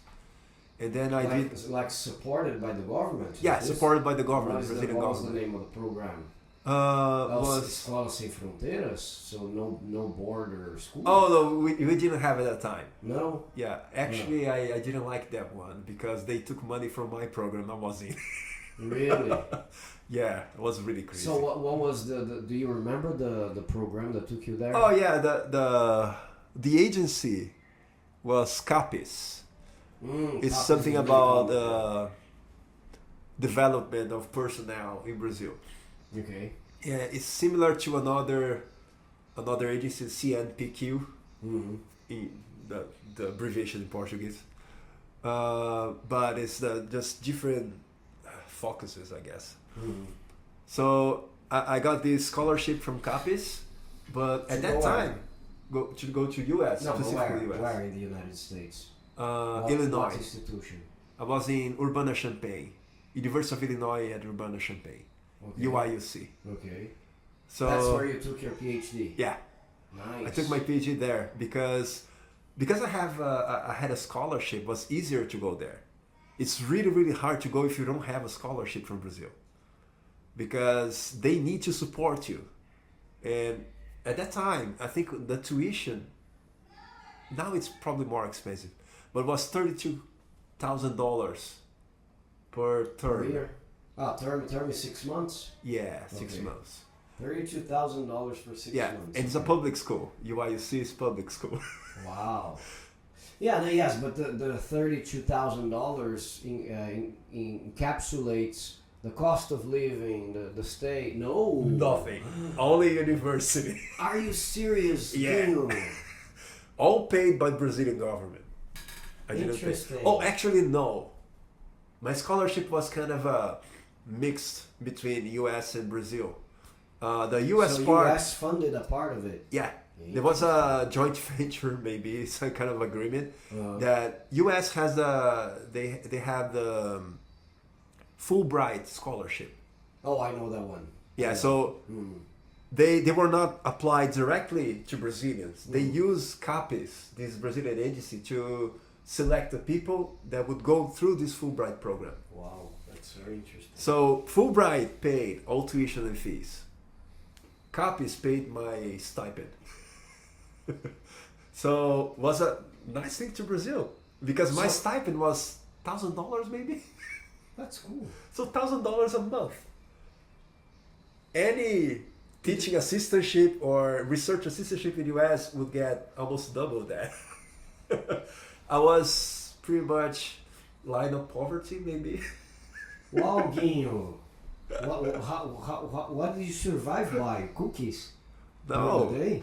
And then I did... Like supported by the government? Yeah, supported by the government, Brazilian government. What was the name of the program? Was Escola Sem Fronteiras, so no border school. Oh no, we didn't have it at that time. No. Yeah, actually, no. I didn't like that one because they took money from my program. I was in. Really? Yeah, it was really crazy. So what was the do you remember the program that took you there? Oh yeah, the agency was CAPES. It's something about development of personnel in Brazil. Okay. Yeah, it's similar to another agency, CNPq, in the abbreviation in Portuguese. But it's just different focuses, I guess. So I got this scholarship from CAPES, but at that time, go to US, no, specifically US. Where in the United States? Illinois. What institution? I was in Urbana-Champaign, University of Illinois at Urbana-Champaign. Okay. UIUC. Okay. So that's where you took your PhD. Yeah, Nice. I took my PhD there because I had a scholarship. It was easier to go there. It's really, really hard to go if you don't have a scholarship from Brazil, because they need to support you. And at that time, I think the tuition, now it's probably more expensive, but it was $32,000 per term. Per year. Term is 6 months. Yeah, 6 Okay. months. $32,000 for 6 Yeah, months. and it's a Okay. public school. UIUC is public school. Wow. Yeah, no, yes, but the $32,000 encapsulates the cost of living, the stay. No. Nothing. Only university. Are you serious? Yeah. Ew. All paid by Brazilian government. I didn't pay. Interesting. Oh, actually, no. My scholarship was kind of a mixed between US and Brazil. The US so part, US funded a part of it. yeah, there was a joint venture, maybe some kind of agreement that US has they have the Fulbright scholarship. Oh, I know that one. Yeah, so they were not applied directly to Brazilians. They use CAPES, this Brazilian agency, to select the people that would go through this Fulbright program. Wow, that's very interesting. So Fulbright paid all tuition and fees. CAPES paid my stipend. So was a nice thing to Brazil, because my stipend was $1,000 maybe. That's cool. So $1,000 a month. Any teaching assistantship or research assistantship in US would get almost double that. I was pretty much line of poverty maybe. Wow, Guinho. What did you survive by? Cookies? During No, the day?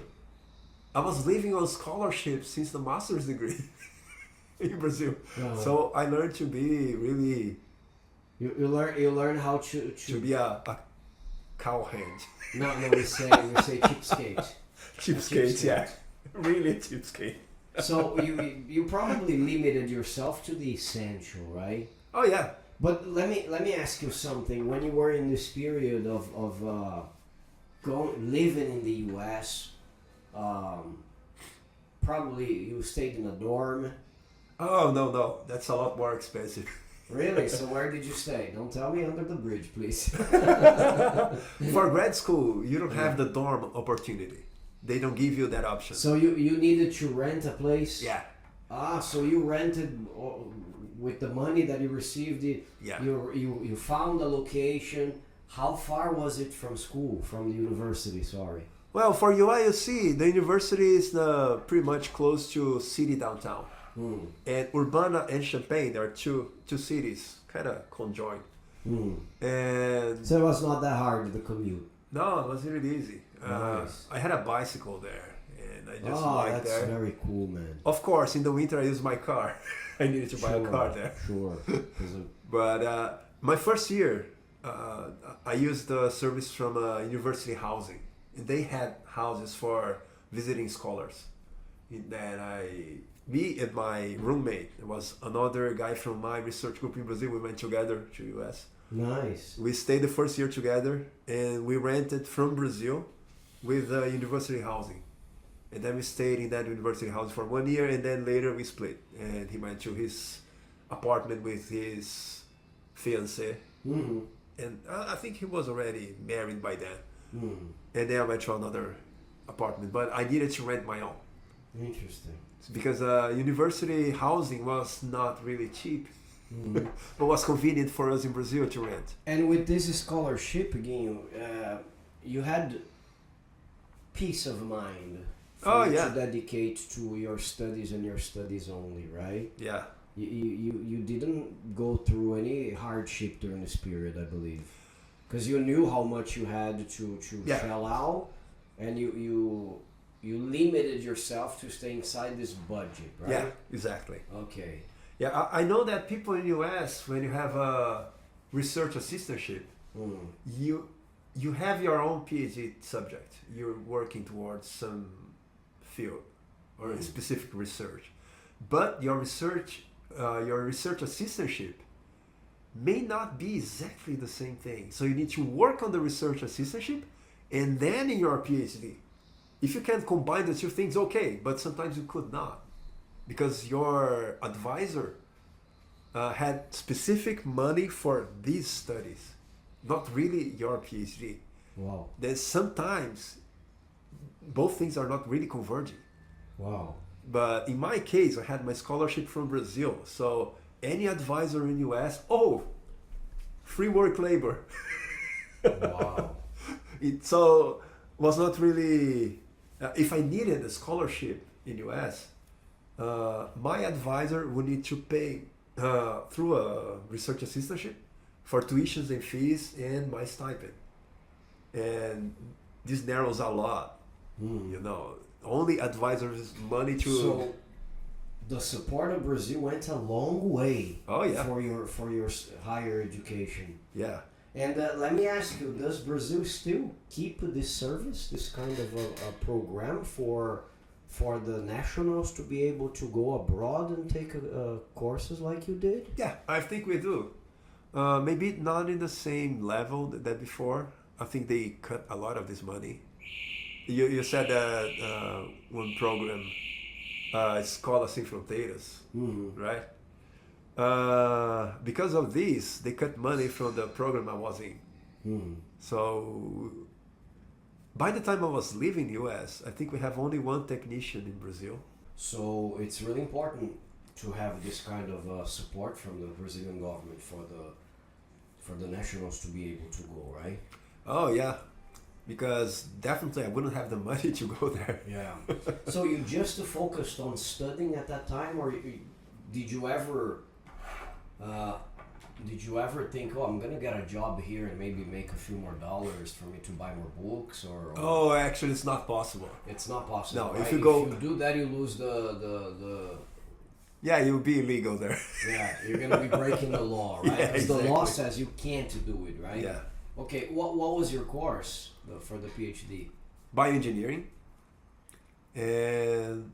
I was living on scholarship since the master's degree in Brazil. So I learned to be really You learn how to be a cowhand. No, we say cheapskate. Cheapskate, yeah. Really cheapskate. So you probably limited yourself to the essential, right? Oh yeah. But let me ask you something. When you were in this period of living in the U.S., probably you stayed in a dorm. Oh no, that's a lot more expensive. Really? So where did you stay? Don't tell me under the bridge, please. For grad school, you don't have the dorm opportunity. They don't give you that option. So you needed to rent a place? Yeah. So you rented with the money that you received. Yeah. You found a location. How far was it from school, from the university? Sorry. Well, for UIUC, the university is pretty much close to city downtown. And Urbana and Champaign, there are two cities kind of conjoined. And so it was not that hard, the commute. No, it was really easy. Nice. I had a bicycle there, and I just that's there. very cool, man. Of course, in the winter I use my car. I needed to buy a car there. Sure. But my first year, I used the service from university housing, and they had houses for visiting scholars. Me and my roommate, there was another guy from my research group in Brazil. We went together to US. Nice. We stayed the first year together, and we rented from Brazil with university housing. And then we stayed in that university house for 1 year, and then later we split. And he went to his apartment with his fiancée. And I think he was already married by then. And then I went to another apartment, but I needed to rent my own. Interesting. Because university housing was not really cheap, but was convenient for us in Brazil to rent. And with this scholarship, again, you had peace of mind for you to dedicate to your studies and your studies only, right? Yeah. You didn't go through any hardship during this period, I believe, because you knew how much you had to shell out, and you limited yourself to stay inside this budget, right? Yeah, exactly. Okay. Yeah, I know that people in US, when you have a research assistantship, you have your own PhD subject. You're working towards some field or a specific research, but your research assistantship may not be exactly the same thing. So you need to work on the research assistantship and then in your PhD. If you can combine the two things, okay, but sometimes you could not because your advisor had specific money for these studies, not really your PhD. Wow. Then sometimes both things are not really converging. Wow. But in my case, I had my scholarship from Brazil. So any advisor in US, oh, free work labor. Wow. It so was not really. If I needed a scholarship in US, my advisor would need to pay through a research assistantship for tuitions and fees and my stipend. And this narrows a lot. You know, only advisors' money to. So the support of Brazil went a long way. Oh yeah. For your higher education. Yeah. And let me ask you: does Brazil still keep this service, this kind of a program for the nationals to be able to go abroad and take courses like you did? Yeah, I think we do. Maybe not in the same level that before. I think they cut a lot of this money. You said that one program, Escola Sem Fronteiras, right? Because of this, they cut money from the program I was in. So by the time I was leaving US, I think we have only one technician in Brazil. So it's really important to have this kind of support from the Brazilian government for the nationals to be able to go, right? Oh yeah, because definitely I wouldn't have the money to go there. Yeah. So you just focused on studying at that time, or did you ever think, oh, I'm gonna get a job here and maybe make a few more dollars for me to buy more books, or? Oh, actually, it's not possible. It's not possible. No, right? if you go, if you do that, you lose the. Yeah, you'll be illegal there. Yeah, you're gonna be breaking the law, right? Yeah, Because exactly. the law says you can't do it, right? Yeah. Okay, what was your course for the PhD? Bioengineering. And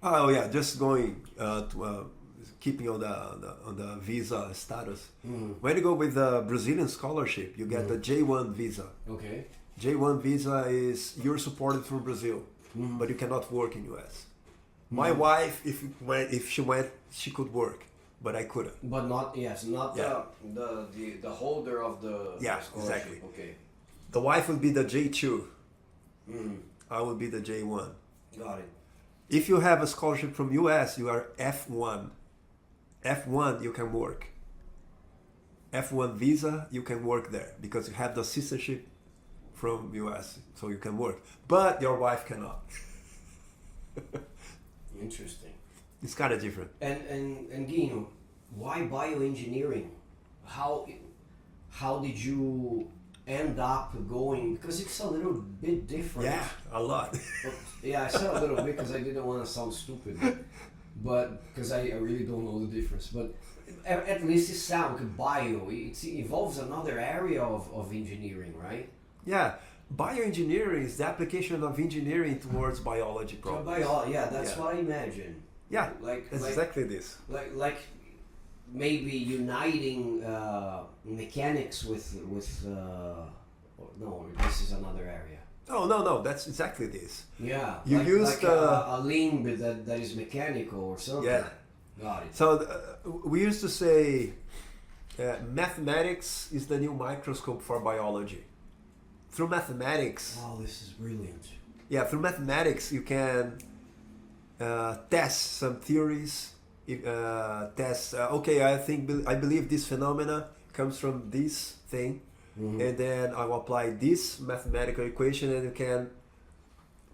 oh yeah, just going to keeping on the visa status. When you go with the Brazilian scholarship, you get the J1 visa. Okay. J1 visa is you're supported from Brazil, but you cannot work in US. My wife, if she went, she could work, but I couldn't. But not Yeah. the holder of the Yeah, scholarship. exactly. Okay. The wife would be the J2. I would be the J1. Got it. If you have a scholarship from US, you are F1. F1, you can work. F1 visa, you can work there because you have the citizenship from US, so you can work. But your wife cannot. Interesting. It's kind of different. And Guino, why bioengineering? How did you end up going? Because it's a little bit different. Yeah, a lot. But, yeah, I said a little bit because I didn't want to sound stupid, but because I really don't know the difference. But at least it sounds like bio. It involves another area of engineering, right? Yeah, bioengineering is the application of engineering towards biology So problems. that's what I imagine. Yeah, Like exactly this. like maybe uniting mechanics with no, this is another area. Oh, no, that's exactly this. Yeah, You used a limb that is mechanical or something. Yeah. Got it. So we used to say mathematics is the new microscope for biology. Through mathematics, Wow, this is brilliant. yeah, through mathematics you can test some theories. Okay, I believe this phenomena comes from this thing, and then I will apply this mathematical equation, and you can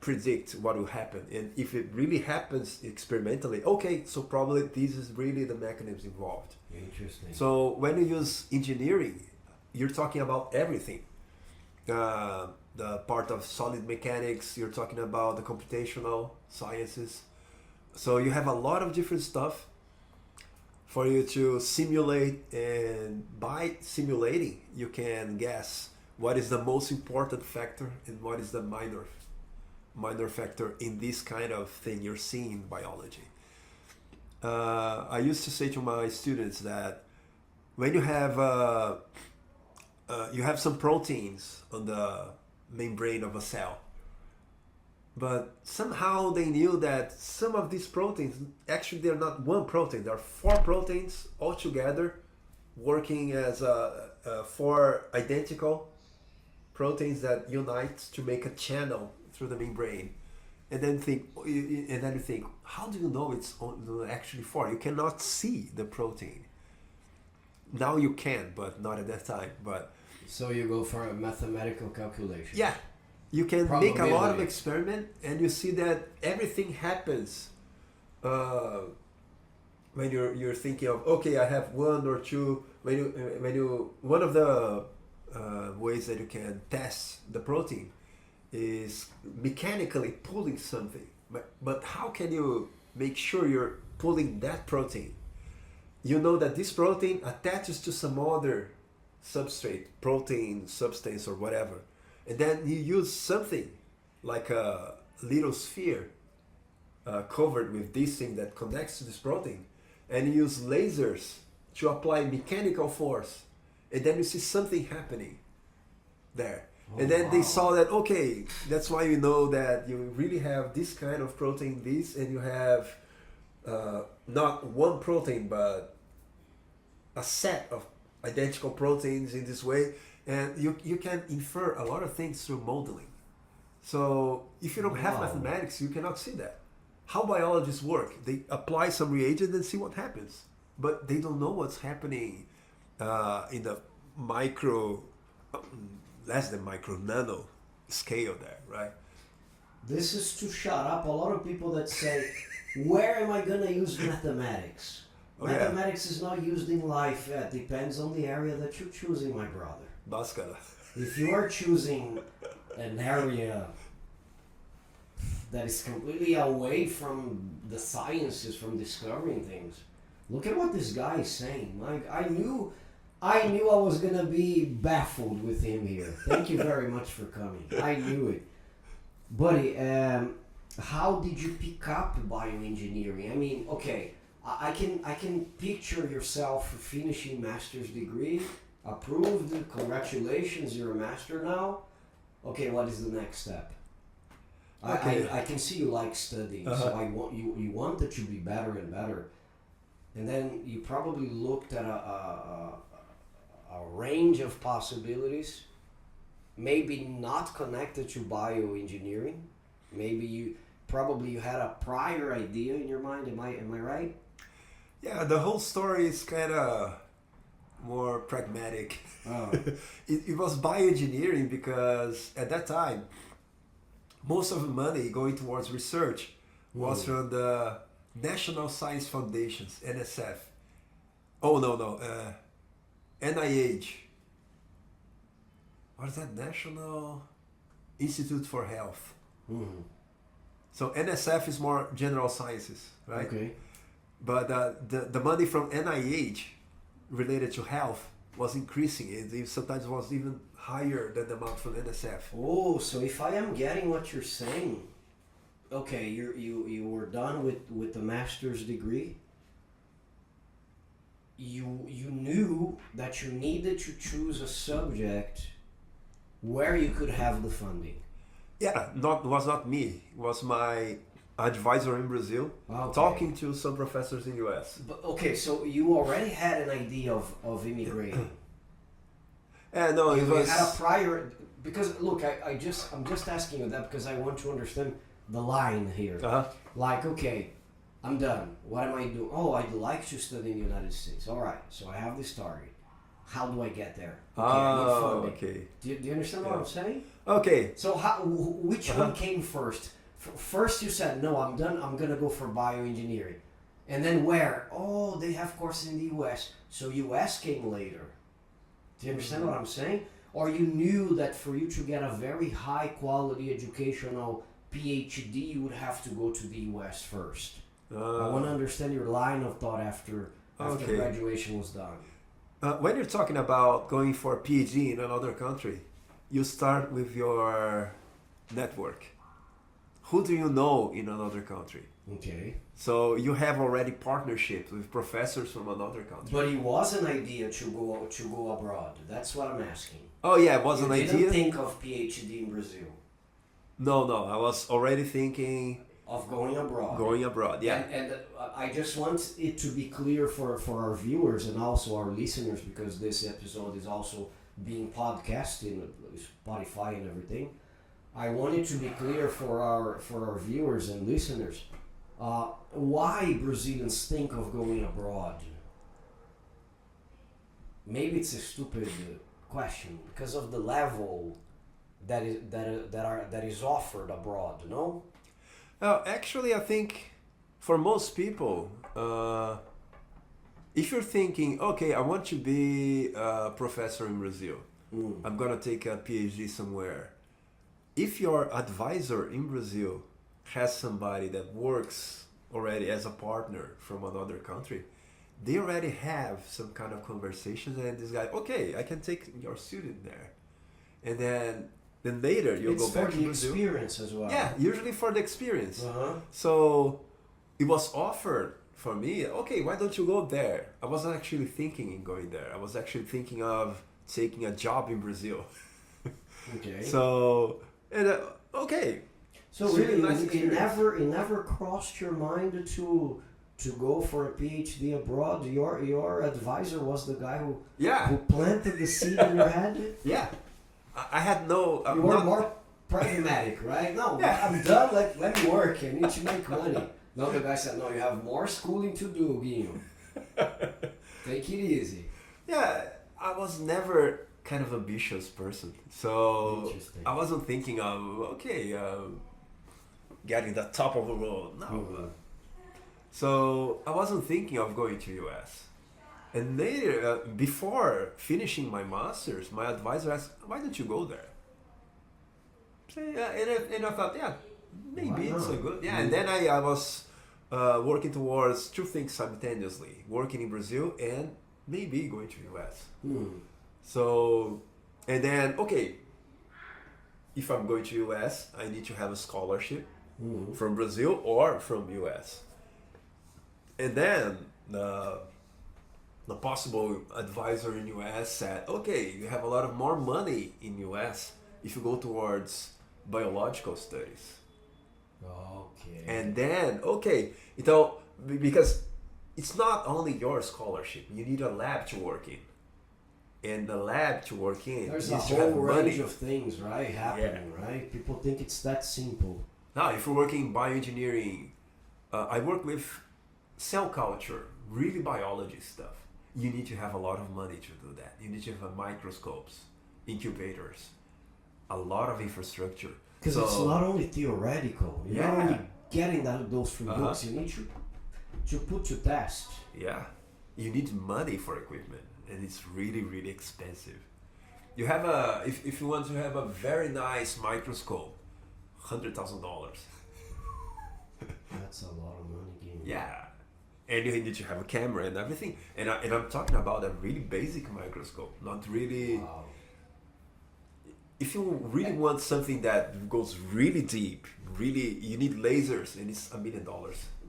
predict what will happen. And if it really happens experimentally, okay, so probably this is really the mechanism involved. Interesting. So when you use engineering, you're talking about everything. The part of solid mechanics, you're talking about the computational sciences. So you have a lot of different stuff for you to simulate, and by simulating you can guess what is the most important factor and what is the minor factor in this kind of thing you're seeing in biology. I used to say to my students that when you have some proteins on the membrane of a cell, but somehow they knew that some of these proteins, actually they're not one protein, there are four proteins all together working as four identical proteins that unite to make a channel through the membrane. And then you think, how do you know it's actually four? You cannot see the protein. Now you can, but not at that time. But so you go for a mathematical calculation. yeah, you can make a lot of experiment, and you see that everything happens when you're thinking of, okay, I have one or two. One of the ways that you can test the protein is mechanically pulling something. But how can you make sure you're pulling that protein? You know that this protein attaches to some other substrate, protein, substance, or whatever. And then you use something like a little sphere covered with this thing that connects to this protein, and you use lasers to apply mechanical force, and then you see something happening there. And then they saw that, okay, that's why you know that you really have this kind of protein, this, and you have not one protein, but a set of identical proteins in this way. And you can infer a lot of things through modeling. So if you don't have mathematics, you cannot see that. How biologists work, they apply some reagent and see what happens. But they don't know what's happening in the micro, less than micro, nano scale there, right? This is to shut up a lot of people that say, where am I going to use mathematics? Mathematics is not used in life. It depends on the area that you're choosing, my brother. Báscara. If you are choosing an area that is completely away from the sciences, from discovering things, look at what this guy is saying. Like, I knew I was gonna be baffled with him here. Thank you very much for coming. I knew it, buddy. How did you pick up bioengineering? I mean, okay, I can picture yourself finishing master's degree, approved. Congratulations, you're a master now. Okay, what is the next step? Okay. I can see you like studying, so I want you wanted to be better and better, and then you probably looked at a range of possibilities, maybe not connected to bioengineering. Maybe you had a prior idea in your mind. Am I right? Yeah, the whole story is kind of more pragmatic. Oh. It was bioengineering because at that time, most of the money going towards research was from the National Science Foundations, NSF. Oh, no. NIH. What is that? National Institute for Health. Mm-hmm. So NSF is more general sciences, right? Okay. But the money from NIH related to health was increasing. It sometimes was even higher than the amount from NSF. Oh, so if I am getting what you're saying, okay, you were done with the master's degree. You knew that you needed to choose a subject where you could have the funding. Yeah, was not me. It was my advisor in Brazil, talking to some professors in US. But okay, so you already had an idea of immigrating. No, it was. You had a prior, because look, I'm just asking you that because I want to understand the line here. Like, okay, I'm done. What am I doing? Oh, I'd like to study in the United States. All right, so I have this target. How do I get there? Okay, I need funding. Okay. Do you understand what I'm saying? Okay. So which one came first? First you said, no, I'm done. I'm going to go for bioengineering. And then where? Oh, they have courses in the US. So US came later. Do you understand what I'm saying? Or you knew that for you to get a very high quality educational PhD, you would have to go to the US first. I want to understand your line of thought after graduation was done. When you're talking about going for a PhD in another country, you start with your network. Who do you know in another country? Okay. So you have already partnerships with professors from another country. But it was an idea to go abroad. That's what I'm asking. Oh yeah, it was an You idea. didn't think of PhD in Brazil. No, I was already thinking Of going abroad. going abroad. Yeah. And I just want it to be clear for our viewers and also our listeners, because this episode is also being podcasted on Spotify and everything. I want it to be clear for our viewers and listeners why Brazilians think of going abroad. Maybe it's a stupid question because of the level that is offered abroad. No. Actually, I think for most people, if you're thinking, okay, I want to be a professor in Brazil, I'm gonna take a PhD somewhere. If your advisor in Brazil has somebody that works already as a partner from another country, they already have some kind of conversations, and this guy, okay, I can take your student there, and then later you'll go back to Brazil. It's for the experience as well. Yeah, usually for the experience. Uh-huh. So it was offered for me, okay, why don't you go there? I wasn't actually thinking in going there. I was actually thinking of taking a job in Brazil. Okay. So, and okay. So It's really, a nice experience. it never crossed your mind to go for a PhD abroad. Your advisor was the guy who Yeah, planted the seed in your head. yeah. I had no. I'm You were not- more pragmatic, right? No, Yeah. I'm done. Let me work. I need to make money. No, the guy said, no, you have more schooling to do, Guinho. Take it easy. Yeah, I was never kind of ambitious person, so Interesting. I wasn't thinking of getting the top of the world. No. Mhm. So I wasn't thinking of going to US. And later, before finishing my master's, my advisor asked, "Why don't you go there?" And I thought, yeah, maybe Why it's a not? good. Yeah, and then I was working towards two things simultaneously: working in Brazil and maybe going to US. Hmm. So, and then okay, if I'm going to US, I need to have a scholarship Mhm. from Brazil or from US. And then the possible advisor in US said, okay, you have a lot of more money in US if you go towards biological studies. Okay. And then, okay, então, because it's not only your scholarship, you need a lab to work in. And the lab to work in There's a needs to have whole money. range of things, right, happening, right? People think it's that simple. Now, if you're working in bioengineering, I work with cell culture, really biology stuff. You need to have a lot of money to do that. You need to have microscopes, incubators, a lot of infrastructure. Because it's not only theoretical. You're not Yeah. only getting those free Uh-huh. books. You need to put to test. Yeah, you need money for equipment, and it's really, really expensive. You have if you want to have a very nice microscope, $100,000. That's a lot of money, Guinho. Yeah, and you need to have a camera and everything. And I'm talking about a really basic microscope, not really. Wow. If you really want something that goes really deep, really, you need lasers, and it's $1 million.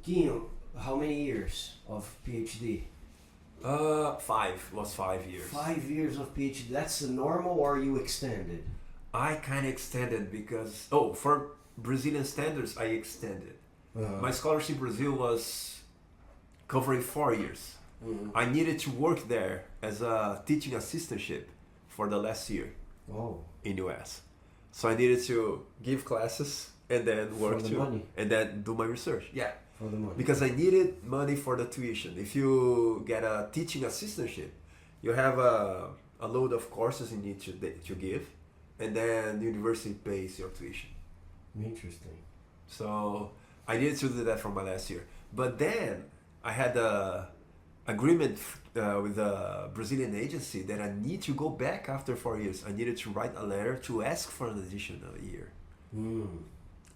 Guinho, how many years of PhD? 5 years. 5 years of PhD. That's the normal, or you extended? I kind of extended because for Brazilian standards, I extended. My scholarship in Brazil was covering 4 years. Mhm. I needed to work there as a teaching assistantship for the last year Oh, in US. So I needed to give classes and then work for the too, money. and then do my research. Yeah, For the money. because I needed money for the tuition. If you get a teaching assistantship, you have a load of courses you need to give, and then the university pays your tuition. Interesting. So I needed to do that for my last year. But then I had a agreement with a Brazilian agency that I need to go back after 4 years. I needed to write a letter to ask for an additional year. Mm.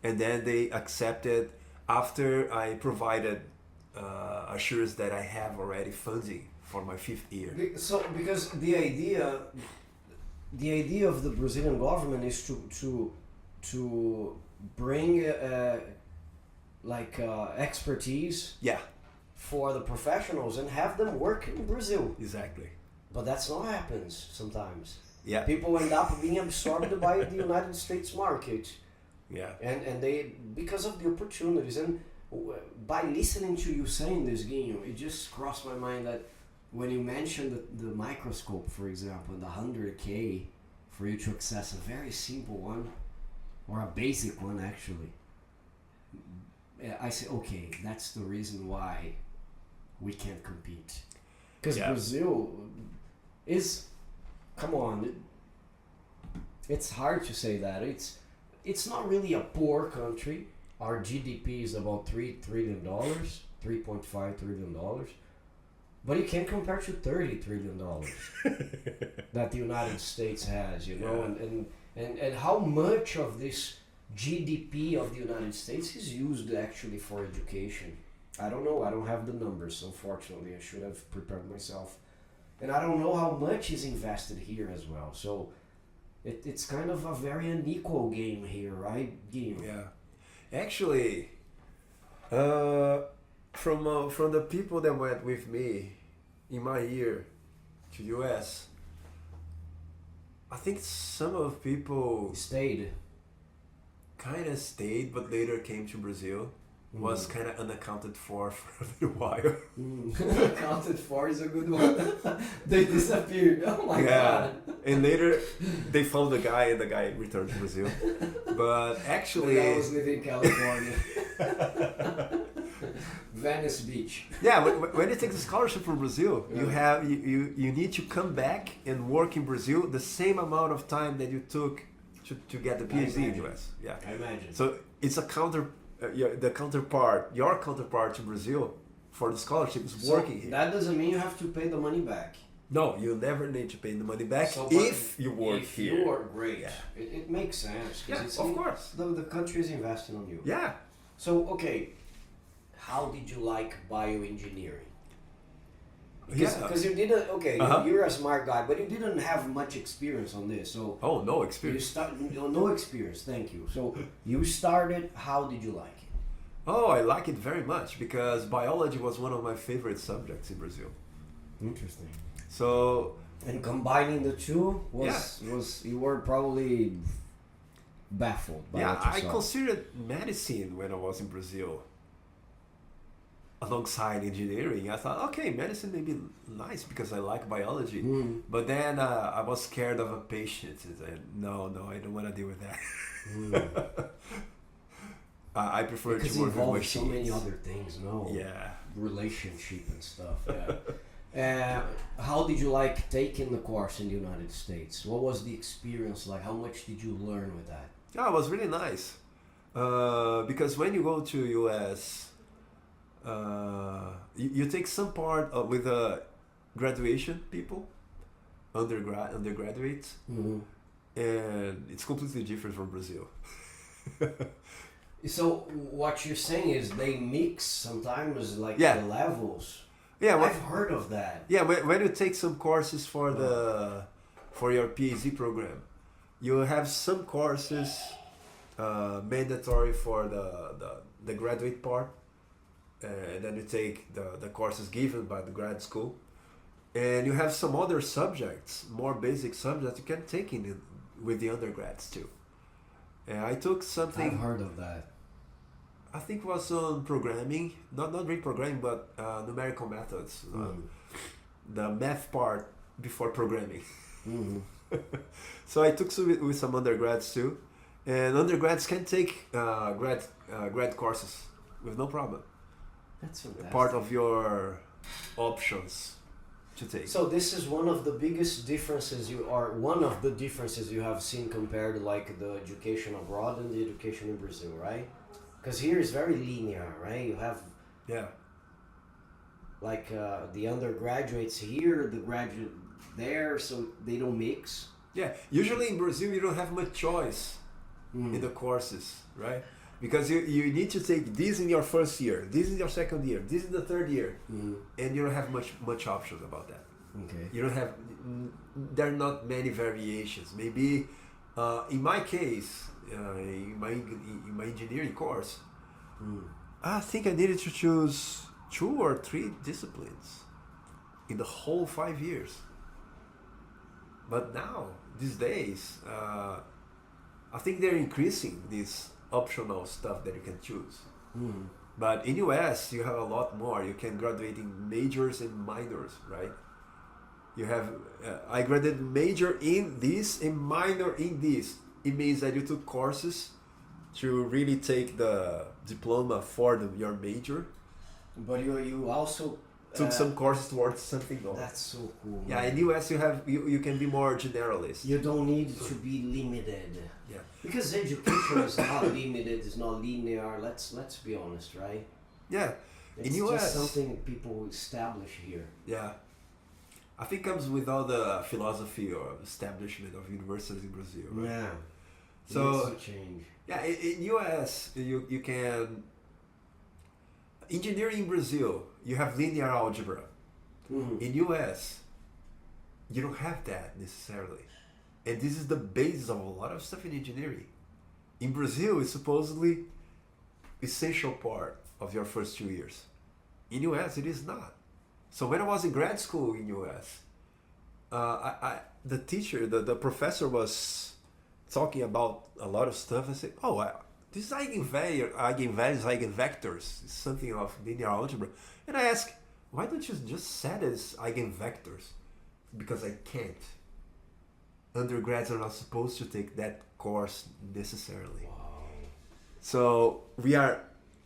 And then they accepted after I provided assurance that I have already funding for my 5th year. So because the idea of the Brazilian government is to bring expertise Yeah, for the professionals and have them work in Brazil. exactly. But that's not happens sometimes. Yeah, People end up being absorbed by the United States market, yeah, and they, because of the opportunities. And by listening to you saying this, Guinho, it just crossed my mind that when you mentioned the microscope, for example, and the 100K for you to access a very simple one or a basic one, actually, I say, okay, that's the reason why we can't compete. Because Brazil is, come on, it's hard to say that. It's not really a poor country. Our GDP is about $3 trillion, $3.5 trillion. But you can't compare to $30 trillion that the United States has, you know, and how much of this GDP of the United States is used actually for education. I don't know. I don't have the numbers, unfortunately. I should have prepared myself. And I don't know how much is invested here as well. So it's kind of a very unequal game here, right, Guilherme? yeah. Actually, from the people that went with me in my year to US, I think some of people Stayed. kind of stayed, but later came to Brazil. Was kind of unaccounted for a little while. Accounted for is a good one. They disappeared. Oh my god. And later they found the guy, and the guy returned to Brazil. But actually, The guy was living in California. Venice Beach. yeah, when you take the scholarship from Brazil, you need to come back and work in Brazil the same amount of time that you took to get the PhD in the US. Yeah, I imagine. so it's a your counterpart to Brazil for the scholarship is working here. That doesn't mean you have to pay the money back. No, you never need to pay the money back if you work here. If you work great. Yeah. It makes sense. Yeah, of course. The country is investing on you. Yeah. So, okay, how did you like bioengineering? Yeah. Because you didn't, you're a smart guy, but you didn't have much experience on this. So Oh, no experience. no experience, thank you. So you started, how did you like it? Oh, I like it very much because biology was one of my favorite subjects in Brazil. Interesting. So And combining the two was you were probably baffled by what you I saw. considered medicine when I was in Brazil. Alongside engineering, I thought, okay, medicine may be nice because I like biology. But then I was scared of a patient. And no, I don't want to deal with that. I prefer Because to it work with involves machines. so many other things, no? Yeah. Relationship and stuff, yeah. How did you like taking the course in the United States? What was the experience like? How much did you learn with that? Yeah, it was really nice. Because when you go to US, you take some part with graduation people, undergraduates, and it's completely different from Brazil. So what you're saying is they mix sometimes like Yeah. the levels. Yeah, I've heard of that. yeah. When you take some courses for your PhD program, you have some courses mandatory for the graduate part. And then you take the courses given by the grad school, and you have some other subjects, more basic subjects you can take with the undergrads too. And I took something. I've heard of that. I think it was on programming, not reprogramming, but numerical methods. The math part before programming. So I took some with some undergrads too, and undergrads can take grad courses with no problem. That's fantastic. Part of your options to take. So this is one of the biggest differences you have seen compared to like the education abroad and the education in Brazil, right? Because here is very linear, right? You have like the undergraduates here, the graduate there, so they don't mix. Yeah, usually in Brazil you don't have much choice in the courses, right? Because you need to take this in your first year, this in your second year, this in the third year, and you don't have much options about that. Okay. You don't have, there are not many variations. Maybe in my case, in my engineering course, I think I needed to choose 2 or 3 disciplines in the whole 5 years. But now, these days, I think they're increasing this optional stuff that you can choose. Mm. But in US, you have a lot more. You can graduate in majors and minors, right? You have, I graduated major in this and minor in this. It means that you took courses to really take the diploma for your major. But you also Took some courses towards something else. That's so cool. Yeah, man. in US you can be more generalist. You don't need to be limited. Yeah. Because education is not limited, it's not linear. Let's be honest, right? Yeah. It's In just US, something people establish here. yeah. I think comes with all the philosophy or establishment of universities in Brazil, right? Yeah. So Needs to change. yeah, in US you can engineering in Brazil, you have linear algebra. Mhm. In US, you don't have that necessarily. And this is the basis of a lot of stuff in engineering. In Brazil, it's supposedly essential part of your first 2 years. In US, it is not. So when I was in grad school in US, the teacher, the professor was talking about a lot of stuff. I said, oh, this eigenvalues, eigenvectors, is something of linear algebra. And I asked, why don't you just set as eigenvectors? Because I can't. Undergrads are not supposed to take that course necessarily. Wow. So we are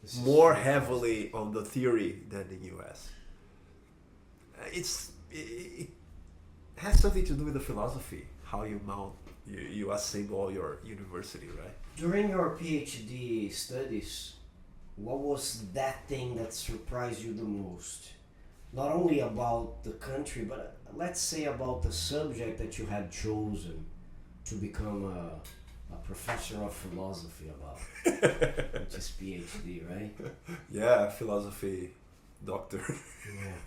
This is more so heavily on the theory than the US. It has something to do with the philosophy, how you mount, you assemble your university, right? During your PhD studies, what was that thing that surprised you the most? Not only about the country, but let's say about the subject that you had chosen to become a professor of philosophy about, which is PhD, right? Yeah, philosophy doctor. Yeah.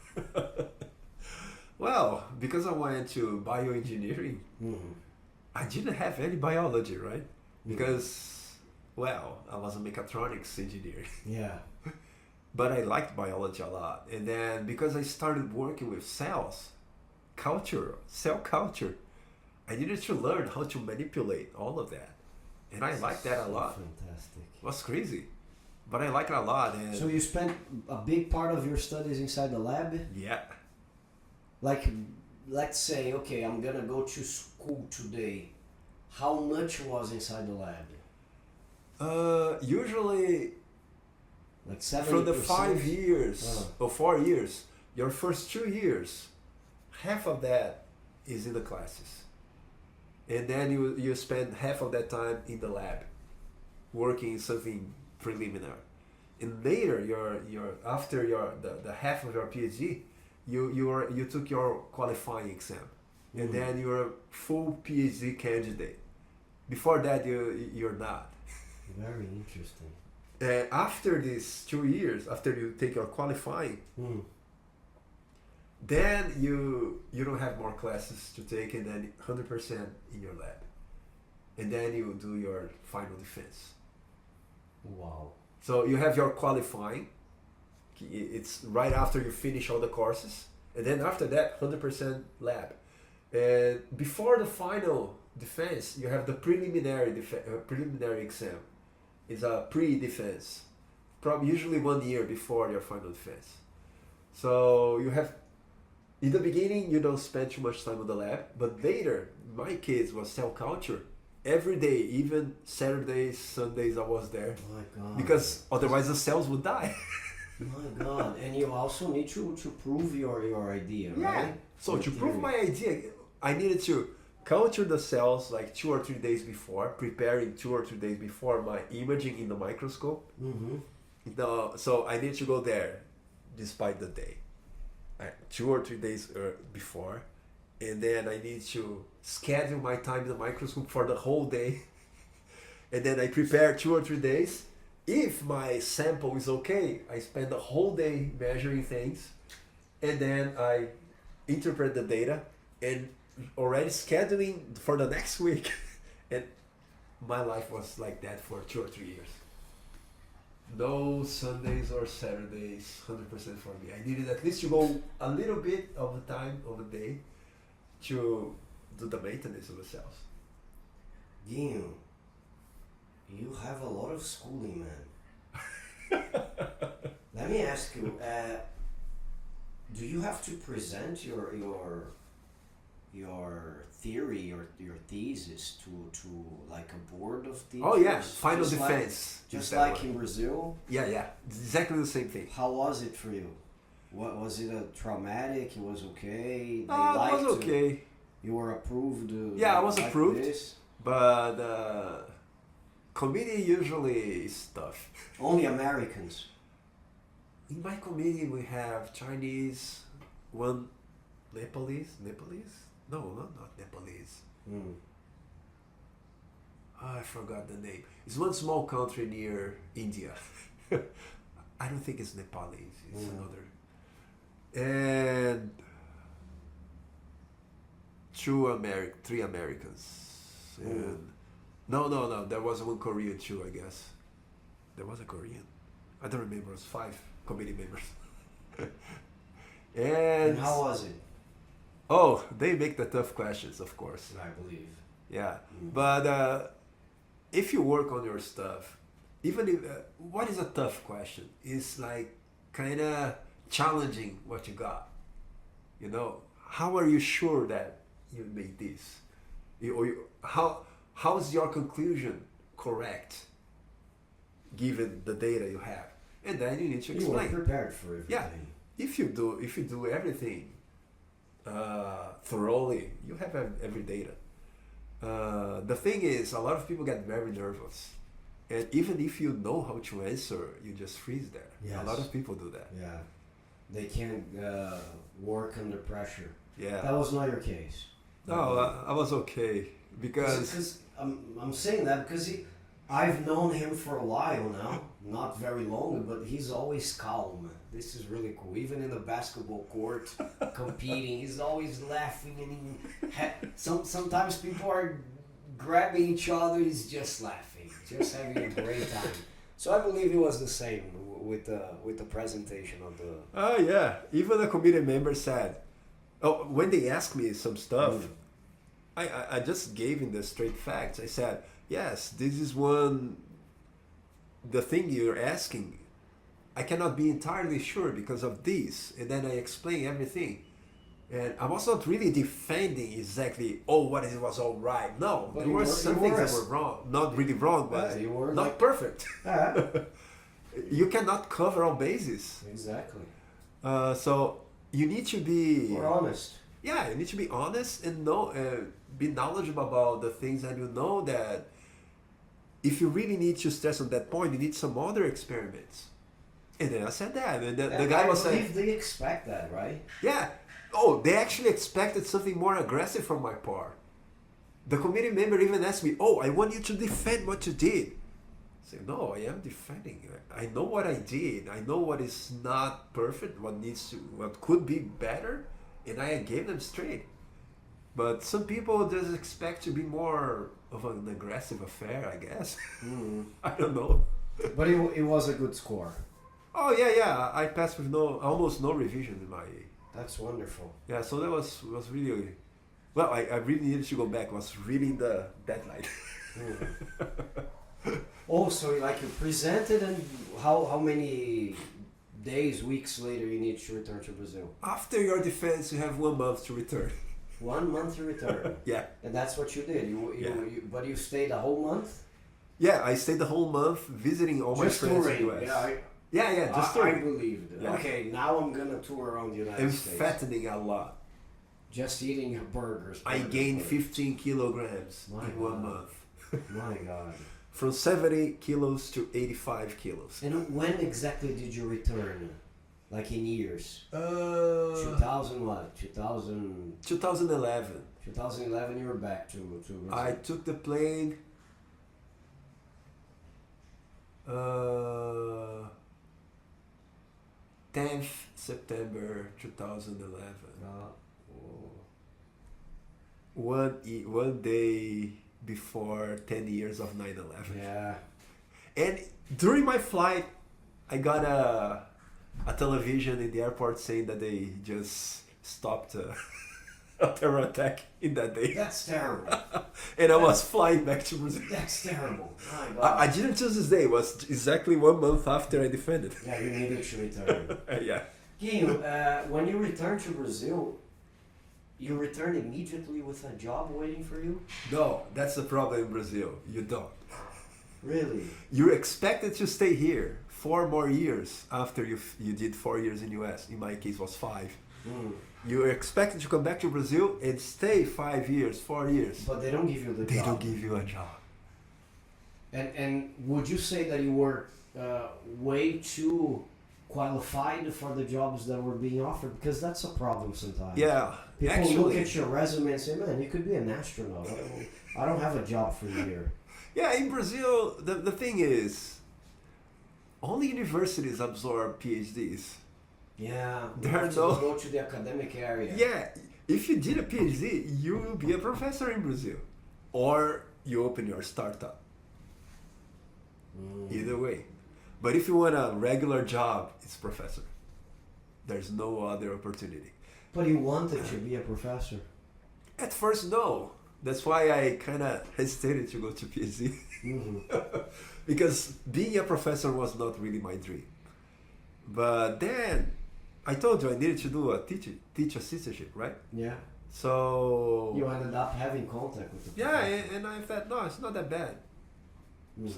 Well, because I went to bioengineering, Mm-hmm. I didn't have any biology, right? Because, well, I was a mechatronics engineer. Yeah. But I liked biology a lot. And then because I started working with cells, cell culture, I needed to learn how to manipulate all of that. And I liked that a lot. Fantastic. It was crazy. But I like it a lot. And So you spent a big part of your studies inside the lab? yeah. Like, let's say, okay, I'm gonna go to school today. How much was inside the lab? Usually Like 70%? from the 5 years Oh. or 4 years, your first 2 years, half of that is in the classes. And then you spend half of that time in the lab, working in something preliminary. And later, after the half of your PhD, you took your qualifying exam, and then you're a full PhD candidate. Before that, you're not. Very interesting. After these 2 years, after you take your qualifying, Mm. then you don't have more classes to take, and then 100% in your lab, and then you do your final defense. Wow. So you have your qualifying. It's right after you finish all the courses, and then after that, 100% lab. And before the final defense, you have the preliminary exam. It's a pre-defense, probably usually 1 year before your final defense. So you have, in the beginning, you don't spend too much time on the lab, but later, my case was cell culture. Every day, even Saturdays, Sundays, I was there. My God. Because otherwise the cells would die. My God. And you also need to prove your idea, right? So Your to prove theory. my idea, I needed to culture the cells like 2 or 3 days before, preparing 2 or 3 days before my imaging in the microscope. Mm-hmm. So I need to go there despite the day. 2 or 3 days before. And then I need to schedule my time in the microscope for the whole day. And then I prepare 2 or 3 days. If my sample is okay, I spend the whole day measuring things. And then I interpret the data and already scheduling for the next week. And my life was like that for 2 or 3 years. No Sundays or Saturdays, 100% for me. I needed at least to go a little bit of the time of the day to do the maintenance of the cells. Dinho, you have a lot of schooling, man. Let me ask you, do you have to present your theory or your thesis to like a board of teachers? Oh yeah, final Just defense. Just like in Brazil? Yeah, exactly the same thing. How was it for you? What was it? Traumatic? It was okay. It was okay. You were approved. Yeah, I was like approved, this? but committee usually is tough. Only Americans. In my committee, we have Chinese, one Nepalese. No, not Nepalese. I forgot the name. It's one small country near India. I don't think it's Nepalese. It's another. And three Americans. And no. There was one Korean too, I guess. There was a Korean. I don't remember. It was 5 committee members. And how was it? Oh, they make the tough questions, of course. I believe. Yeah, but if you work on your stuff, even if what is a tough question? It's like kind of challenging what you got. You know, how are you sure that you made this? How is your conclusion correct, given the data you have? And then you need to explain. You were prepared for everything. Yeah, if you do everything thoroughly, you have every data. The thing is, a lot of people get very nervous, and even if you know how to answer, you just freeze there. Yes. A lot of people do that. Yeah, they can't work under pressure. Yeah, that was not your case. No, I was okay because I'm saying that because I've known him for a while now, not very long, but he's always calm. This is really cool. Even in the basketball court, competing, he's always laughing, and sometimes people are grabbing each other. He's just laughing, just having a great time. So I believe it was the same with the presentation of the. Oh yeah, even a committee member said, "Oh, when they asked me some stuff, I just gave him the straight facts. I said." Yes, this is the thing you're asking, I cannot be entirely sure because of this. And then I explain everything. And I was not really defending exactly, what it was all right. No, but there were some things that were wrong. Not really wrong, but you were not perfect. Yeah. You cannot cover all bases. Exactly. So you need to be... More honest. Yeah, you need to be honest and be knowledgeable about the things that you know that if you really need to stress on that point, you need some other experiments. And then I said that, and the guy was saying... I believe they expect that, right? Yeah. Oh, they actually expected something more aggressive from my part. The committee member even asked me, I want you to defend what you did. I said, no, I am defending. I know what I did. I know what is not perfect, what could be better, and I gave them straight. But some people just expect to be more of an aggressive affair, I guess. I don't know. But it was a good score. Oh yeah. I passed with almost no revision in my. That's wonderful. Yeah, so that was really. Well, I really needed to go back. It was really the deadline. So like you presented, and how many days, weeks later you need to return to Brazil? After your defense, you have 1 month to return. 1 month to return. Yeah. And that's what you did. But you stayed a whole month? Yeah, I stayed the whole month visiting all my friends in the US. Just touring. I believed it. Yeah. Okay, now I'm gonna tour around the United States. And fattening a lot. Just eating burgers. I gained 15 kilograms in 1 month. My God. From 70 kilos to 85 kilos. And when exactly did you return? Like in years? 2000 what? 2011. 2011 you were back to Brazil. I took the plane 10th September 2011. One day before 10 years of 9/11. Yeah. And during my flight, I got a television in the airport saying that they just stopped a terror attack in that day. That's terrible. And I was flying back to Brazil. That's terrible. My God. I didn't choose this day. It was exactly 1 month after I defended. Yeah, you needed to return. Yeah. Guinho, when you returned to Brazil, you returned immediately with a job waiting for you? No, that's the problem in Brazil. You don't. Really? You're expected to stay here 4 more years after you did 4 years in US. In my case, was 5. Mm. You're expected to come back to Brazil and stay 5 years, 4 years. But they don't give you the They job. don't give you a job. And would you say that you were way too qualified for the jobs that were being offered? Because that's a problem sometimes. Yeah, People actually, look at your resume and say, man, you could be an astronaut. I don't have a job for you here. yeah, in Brazil, the thing is, only universities absorb PhDs. Yeah, you There have are to no- go to the academic area. Yeah, if you did a PhD, you will be a professor in Brazil. Or you open your startup. Either way. But if you want a regular job, it's professor. There's no other opportunity. But you wanted to be a professor. At first, no. That's why I kind of hesitated to go to PhD. Because being a professor was not really my dream. But then, I told you I needed to do a teach assistantship, right? Yeah. So... You ended up having contact with the Yeah, professor. and I thought, no, it's not that bad. Mhm.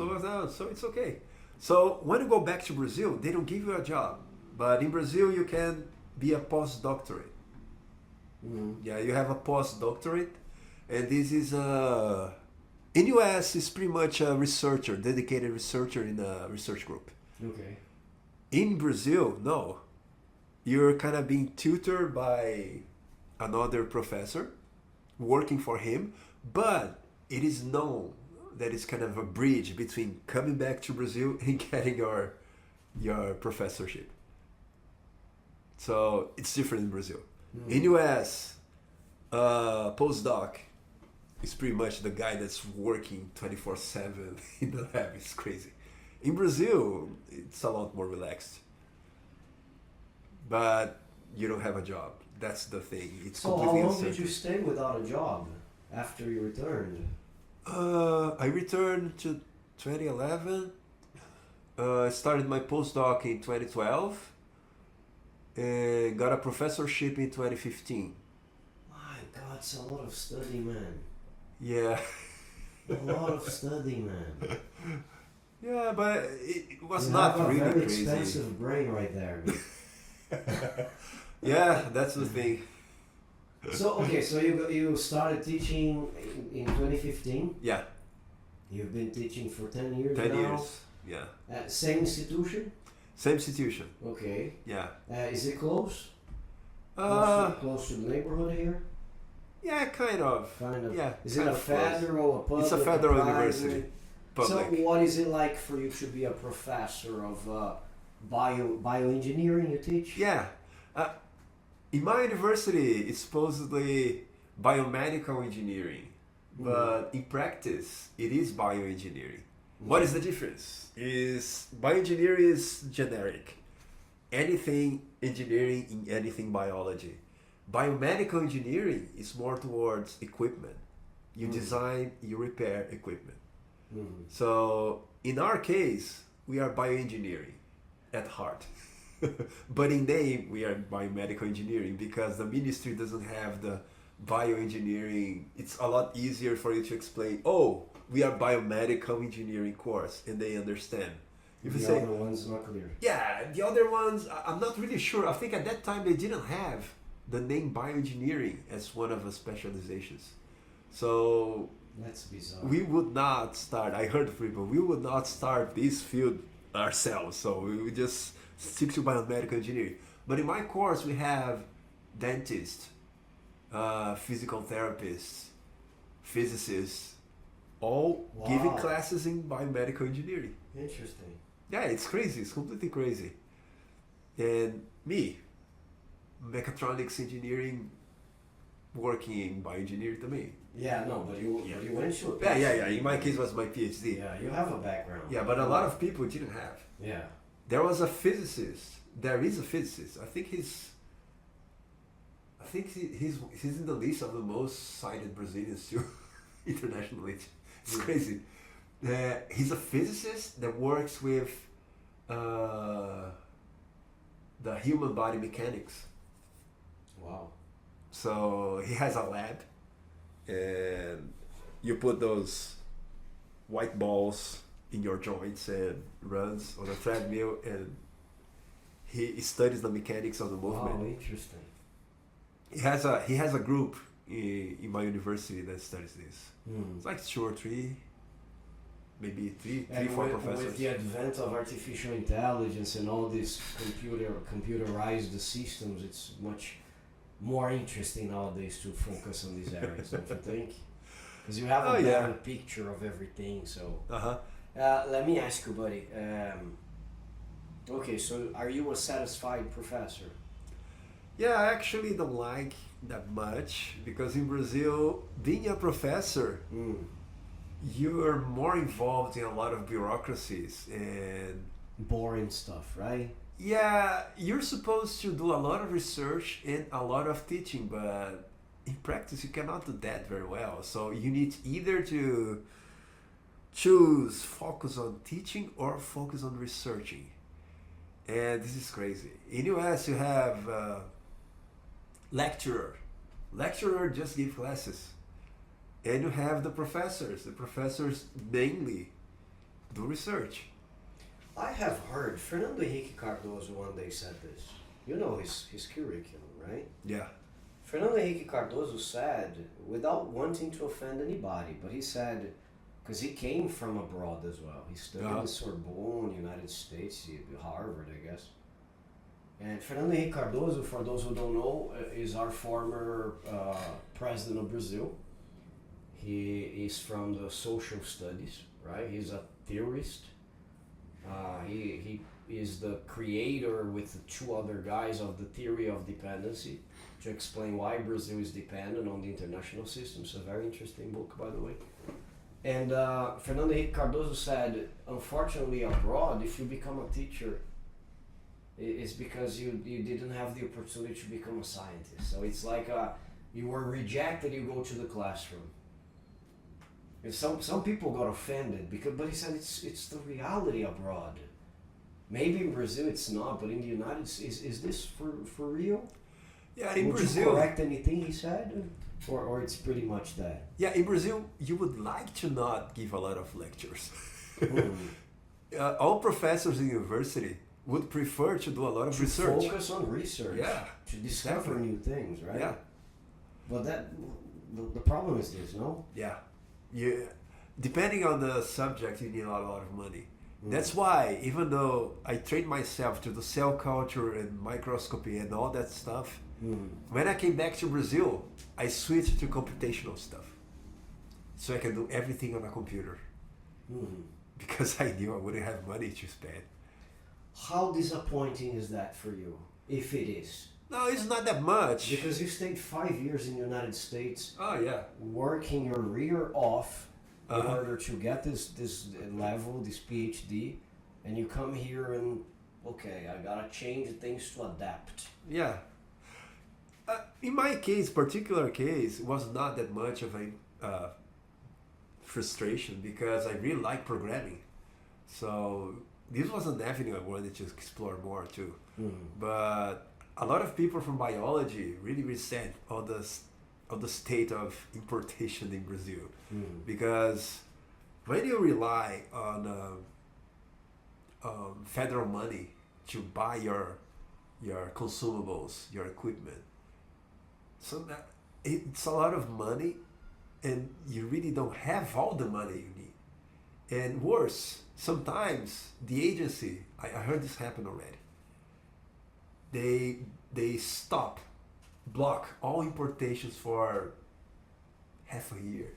So it's okay. So when you go back to Brazil, they don't give you a job. But in Brazil, you can be a postdoctorate. Mhm. Yeah, you have a postdoctorate. And this is in US, it's pretty much a researcher, dedicated researcher in a research group. Okay. In Brazil, no. You're kind of being tutored by another professor, working for him, but it is known that it's kind of a bridge between coming back to Brazil and getting your professorship. So it's different in Brazil. In US, postdoc is pretty much the guy that's working 24/7 in the lab. It's crazy. In Brazil, it's a lot more relaxed. But you don't have a job. That's the thing. It's So how completely long uncertain. did you stay without a job after you returned? I returned to 2011. I started my postdoc in 2012 and got a professorship in 2015. My God, it's a lot of study, man. Yeah. A lot of study, man. Yeah, but it was You not have a really very crazy. expensive brain right there. Yeah, that's the thing. So okay, so you started teaching in 2015. Yeah, You've been teaching for 10 years 10 now. years. Yeah. Same institution. Same institution. Okay. Yeah. Is it close? Close to the neighborhood here. Yeah, kind of. Kind of. Yeah. Is it kind a of close. federal, a public? It's a federal private? university. Public. So what is it like for you to be a professor of bioengineering? You teach? Yeah. In my university, it's supposedly biomedical engineering, but in practice, it is bioengineering. What is the difference? Is bioengineering is generic. Anything engineering in anything biology. Biomedical engineering is more towards equipment. You design, you repair equipment. So in our case, we are bioengineering at heart. But in name, we are biomedical engineering because the ministry doesn't have the bioengineering. It's a lot easier for you to explain, oh, we are biomedical engineering course, and they understand. If you The say, other one's not clear. yeah, the other ones, I'm not really sure. I think at that time they didn't have the name bioengineering as one of the specializations. So That's bizarre. we would not start, I heard people, we would not start this field ourselves. So we would just stick to biomedical engineering. But in my course, we have dentists, physical therapists, physicists, all giving Wow. classes in biomedical engineering. Interesting. Yeah, it's crazy. It's completely crazy. And me, mechatronics engineering, working in bioengineering também. Yeah, no, but you went to a Yeah. In my case, it was my PhD. Yeah, you have a background. Yeah, but a lot of people didn't have. Yeah. There was a physicist. There is a physicist. I think he's in the list of the most cited Brazilians too, internationally. It's crazy. He's a physicist that works with the human body mechanics. Wow. So he has a lab, and you put those white balls in your joints and runs on a treadmill, and he studies the mechanics of the movement. Wow, interesting. He has a group in my university that studies this. It's like 2 or 3, maybe three, 4 professors. With the advent of artificial intelligence and all these computerized systems, it's much more interesting nowadays to focus on these areas, don't you think? Because you have a better picture of everything. So let me ask you, buddy. Okay, so are you a satisfied professor? Yeah, I actually don't like that much because in Brazil, being a professor, you're more involved in a lot of bureaucracies and boring stuff, right? Yeah, you're supposed to do a lot of research and a lot of teaching, but in practice you cannot do that very well. So you need either to choose focus on teaching or focus on researching. And this is crazy. In US you have lecturer. Lecturer just give classes. And you have the professors. The professors mainly do research. I have heard Fernando Henrique Cardoso one day said this. You know his curriculum, right? Yeah. Fernando Henrique Cardoso said, without wanting to offend anybody, but he said, because he came from abroad as well. He studied at Sorbonne, United States, Harvard, I guess. And Fernando Henrique Cardoso, for those who don't know, is our former president of Brazil. He is from the social studies, right? He's a theorist. He is the creator with the 2 other guys of the theory of dependency to explain why Brazil is dependent on the international system. It's a very interesting book, by the way. And Fernando Henrique Cardoso said, unfortunately abroad, if you become a teacher, it's because you didn't have the opportunity to become a scientist. So it's like you were rejected, you go to the classroom. And some people got offended but he said it's the reality abroad. Maybe in Brazil it's not, but in the United States, is this for real? Yeah, in Would Brazil. you correct anything he said, or it's pretty much that? Yeah, in Brazil you would like to not give a lot of lectures. All professors in university would prefer to do a lot of research. Focus on research. Yeah, to discover new things, right? Yeah. But the problem is this, no? Yeah. Depending on the subject, you need a lot of money. That's why, even though I trained myself to do cell culture and microscopy and all that stuff, when I came back to Brazil, I switched to computational stuff. So I can do everything on a computer. Because I knew I wouldn't have money to spend. How disappointing is that for you, if it is? No, it's not that much. Because you stayed 5 years in the United States. Oh, yeah. Working your rear off in order to get this level, this PhD, and you come here and, okay, I gotta change things to adapt. Yeah. In my particular case, it was not that much of a frustration because I really like programming. So this was an avenue I wanted to explore more too. But a lot of people from biology really resent all the state of importation in Brazil, because when you rely on federal money to buy your consumables, your equipment, so that it's a lot of money, and you really don't have all the money you need. And worse, sometimes the agency, I heard this happen already. They block all importations for half a year,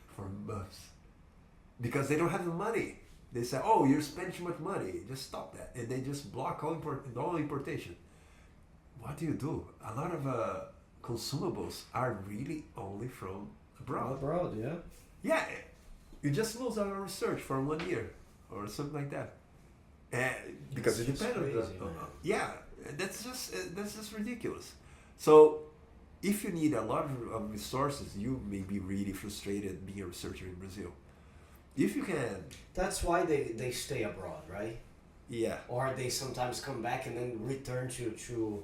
for months, because they don't have the money. They say, "Oh, you're spending too much money. Just stop that," and they just block all importation. What do? A lot of consumables are really only from abroad. Abroad, yeah. Yeah, you just lose our research for 1 year or something like that. Because it depends on yeah, that's just ridiculous. So if you need a lot of resources, you may be really frustrated being a researcher in Brazil. If you can, that's why they stay abroad, right? Yeah. Or they sometimes come back and then return to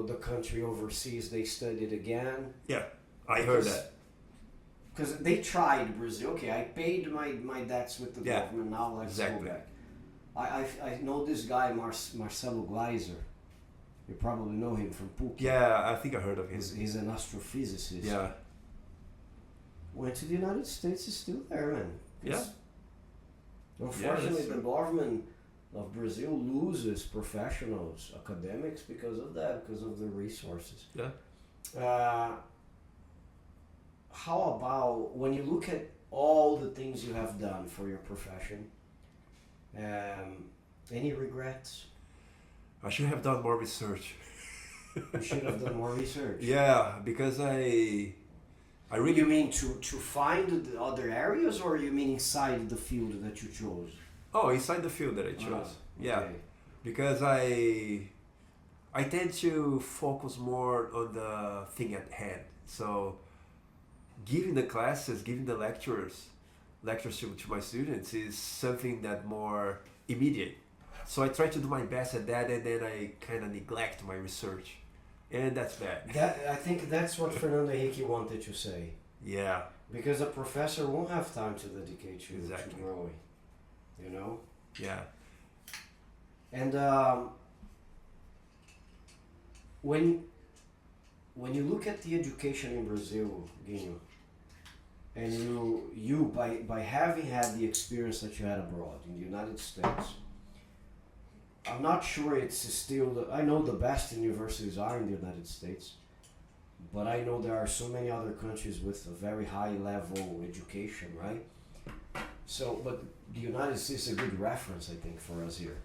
the country overseas. They studied again. Yeah, I heard that. Because they tried Brazil. Okay, I paid my debts with the government. Now let's go back. I know this guy Marcelo Gleiser. You probably know him from PUC. Yeah, I think I heard of him. He's an astrophysicist. Yeah. Went to the United States. He's still there, man. Yeah. Unfortunately, the government of Brazil loses professionals, academics, because of that, because of the resources. Yeah. How about when you look at all the things you have done for your profession? Any regrets? I should have done more research. You should have done more research. Yeah, because I really. You mean to find the other areas, or you mean inside the field that you chose? Oh, inside the field that I chose. Okay. Yeah, because I tend to focus more on the thing at hand. So, giving the classes, giving the lectures to my students is something that more immediate. So I try to do my best at that, and then I kind of neglect my research, and that's bad. I think that's what Fernando Henrique wanted to say. Yeah. Because a professor won't have time to dedicate to Exactly. growing, you know? Yeah. And when you look at the education in Brazil, Guinho, and you by having had the experience that you had abroad in the United States, I'm not sure it's still, I know the best universities are in the United States, but I know there are so many other countries with a very high level education, right? So, but the United States is a good reference, I think, for us here.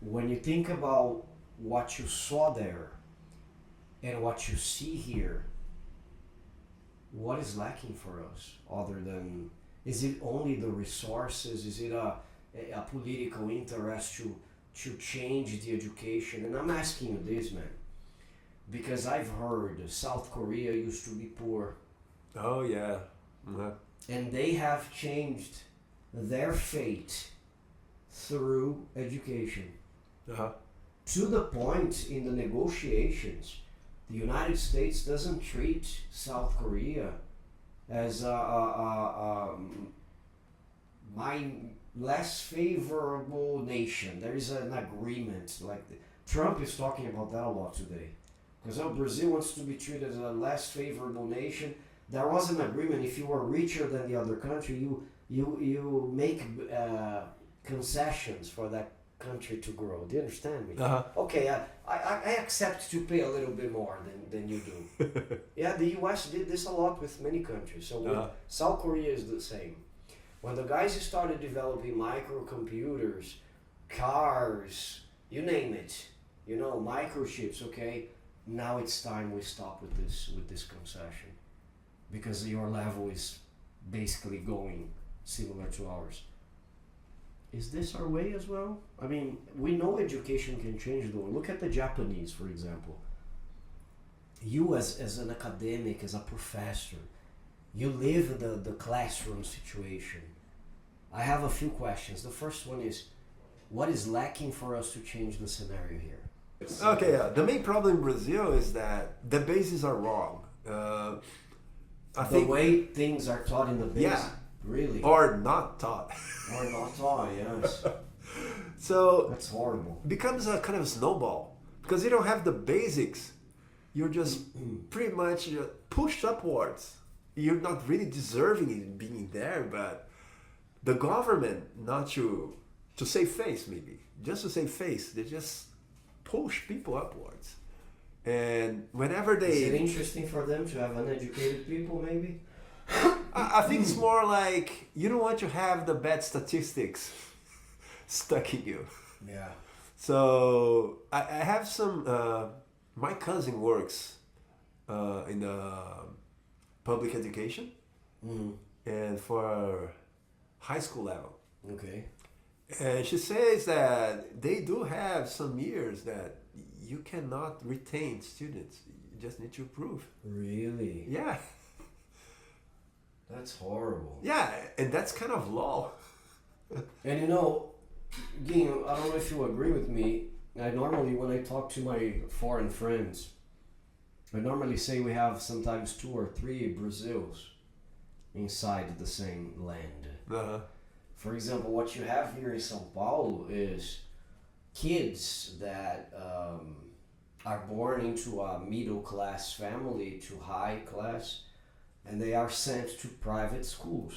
When you think about what you saw there and what you see here, what is lacking for us other than, is it only the resources? Is it a political interest to change the education? And I'm asking you this, man, because I've heard South Korea used to be poor. Oh yeah. Uh-huh. And they have changed their fate through education. Uh-huh. To the point in the negotiations, the United States doesn't treat South Korea as my less favorable nation. There is an agreement. Trump is talking about that a lot today. Because Brazil wants to be treated as a less favorable nation. There was an agreement. If you were richer than the other country, you make concessions for that country to grow. Do you understand me? Uh-huh. Okay, I accept to pay a little bit more than you do. Yeah, the US did this a lot with many countries. So with South Korea is the same. When the guys started developing microcomputers, cars, you name it, microchips, okay, now it's time we stop with this concession. Because your level is basically going similar to ours. Is this our way as well? I mean, we know education can change the world. Look at the Japanese, for example. You as an academic, as a professor, you live the classroom situation. I have a few questions. The first one is, what is lacking for us to change the scenario here? Okay, yeah. The main problem in Brazil is that the bases are wrong. I think the way things are taught in the base, yeah, really, or not taught. Or not taught, yes. So that's horrible. Becomes a kind of snowball because you don't have the basics. You're just pretty much pushed upwards. You're not really deserving it being there, but the government, not to save face, maybe just to save face, they just push people upwards. And whenever they... Is it interesting for them to have uneducated people, maybe? I think it's more like you don't want to have the bad statistics stuck in you. Yeah. So I have some my cousin works in public education and for high school level. Okay. And she says that they do have some years that you cannot retain students. You just need to approve. Really? Yeah. That's horrible. Yeah, and that's kind of law. And you know, Guinho, I don't know if you agree with me. I normally, when I talk to my foreign friends, I normally say we have sometimes 2 or 3 Brazils inside the same land. Uh-huh. For example, what you have here in São Paulo is kids that are born into a middle class family to high class, and they are sent to private schools.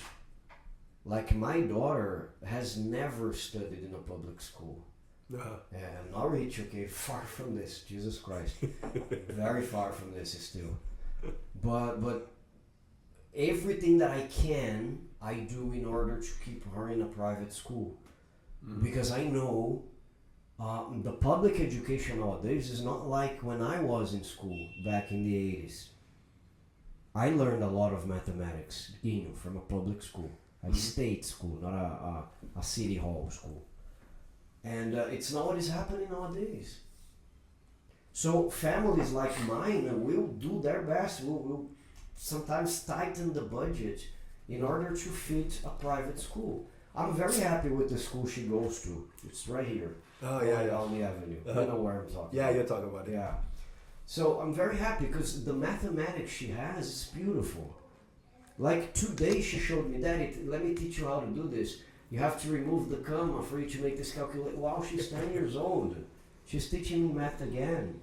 Like my daughter has never studied in a public school. And I'm not rich, okay, far from this, Jesus Christ. Very far from this still. But everything that I can, I do in order to keep her in a private school. Because I know the public education nowadays is not like when I was in school back in the 80s. I learned a lot of mathematics, from a public school, a state school, not a city hall school. And it's not what is happening nowadays. So families like mine will do their best, will sometimes tighten the budget in order to fit a private school. I'm very happy with the school she goes to. It's right here. Oh, yeah. On the avenue. Uh-huh. You know where I'm talking Yeah, about. you're talking about it. Yeah. So I'm very happy because the mathematics she has is beautiful. Like today she showed me, Daddy, let me teach you how to do this. You have to remove the comma for you to make this calculation. Wow, she's 10 years old. She's teaching me math again.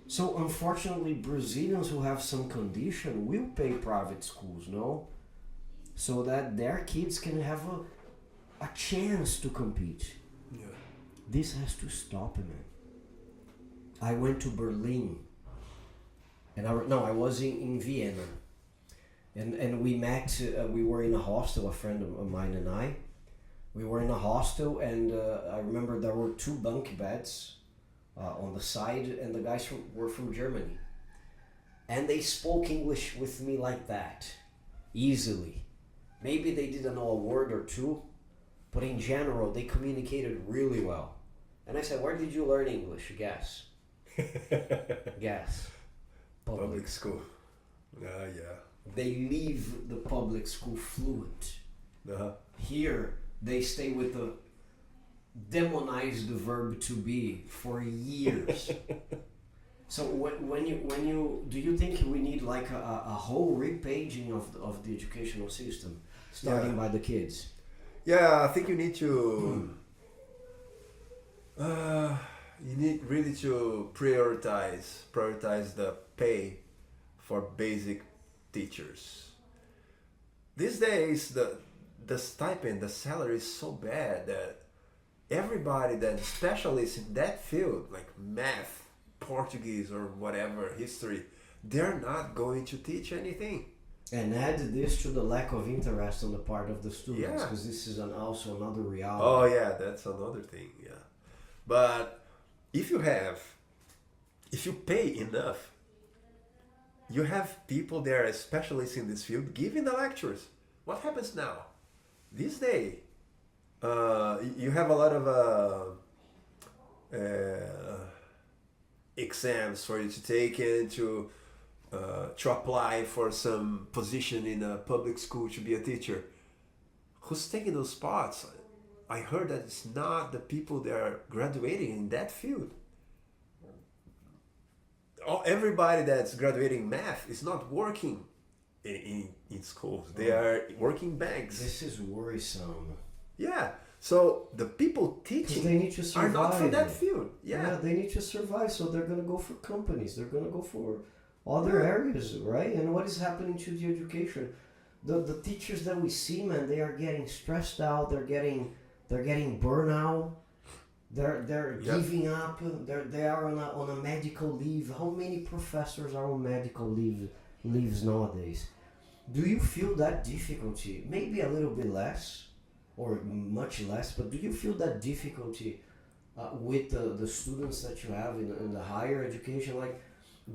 So unfortunately, Brazilians who have some condition will pay private schools, no? So that their kids can have a chance to compete. Yeah. This has to stop, man. I went to Berlin, and I was in Vienna, and we met. We were in a hostel. A friend of mine and I, we were in a hostel, and I remember there were 2 bunk beds on the side, and the guys were from Germany, and they spoke English with me like that, easily. Maybe they didn't know a word or 2, but in general they communicated really well. And I said, "Where did you learn English?" Guess. Guess. Public school. Yeah. They leave the public school fluent. Uh-huh. Here, they stay with the demonized verb to be for years. So when you do you think we need like a whole repaging of the educational system, starting by the kids? Yeah, I think you need to. You need really to prioritize the pay for basic teachers. These days, the stipend, the salary is so bad that everybody that specialists in that field, like math, Portuguese or whatever, history, they're not going to teach anything. And add this to the lack of interest on the part of the students, Yeah. because this is also another reality. Oh yeah, that's another thing, yeah. But if you pay enough, you have people that are specialists in this field giving the lectures. What happens now? This day, you have a lot of exams for you to take and to apply for some position in a public school to be a teacher. Who's taking those spots? I heard that it's not the people that are graduating in that field. Everybody that's graduating math is not working in schools. They are working banks. This is worrisome. Yeah. So the people teaching They need to are not from survive. that field. Yeah. They need to survive, so they're going to go for companies. They're going to go for other areas, right? And what is happening to the education? The teachers that we see, man, they are getting stressed out. They're getting burnout. They're giving up. They are on a medical leave. How many professors are on medical leaves nowadays? Do you feel that difficulty? Maybe a little bit less, or much less, but do you feel that difficulty with the students that you have in the higher education? Like,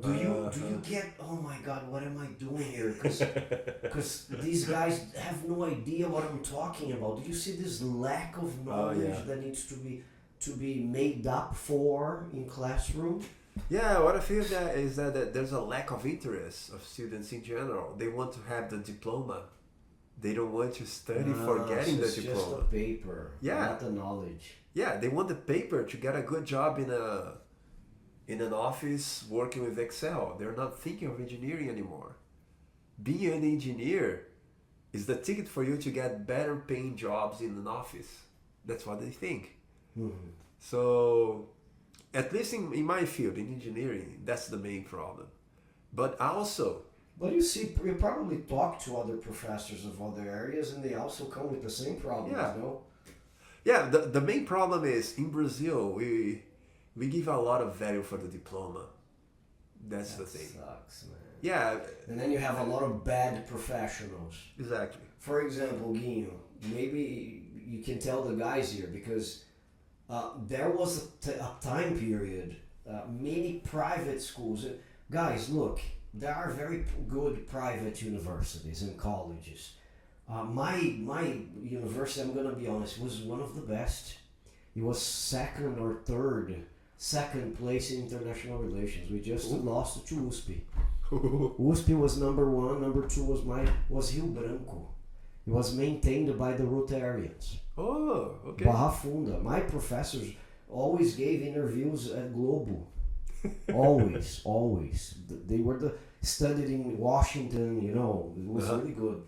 do you get, oh my God, what am I doing here? Because these guys have no idea what I'm talking about. Do you see this lack of knowledge that needs to be made up for in classroom? Yeah, what I feel is that there's a lack of interest of students in general. They want to have the diploma. They don't want to study for getting the diploma. It's just a paper, not the knowledge. Yeah, they want the paper to get a good job in an office working with Excel. They're not thinking of engineering anymore. Being an engineer is the ticket for you to get better paying jobs in an office. That's what they think. Mm-hmm. So, at least in my field, in engineering, that's the main problem. But you see, you probably talk to other professors of other areas and they also come with the same problems, no? Yeah, the main problem is, in Brazil, we give a lot of value for the diploma. That's the thing. Sucks, man. Yeah. And then you have a lot of bad professionals. Exactly. For example, Guinho, maybe you can tell the guys here, because there was a time period, many private schools. Guys, look, there are very good private universities and colleges. My university, I'm gonna be honest, was one of the best. It was second place in international relations. We just lost to USP. USP was number one. Number two was Rio Branco. It was maintained by the Rotarians. Oh, okay. Barra Funda. My professors always gave interviews at Globo. Always. They were studied in Washington. It was really good.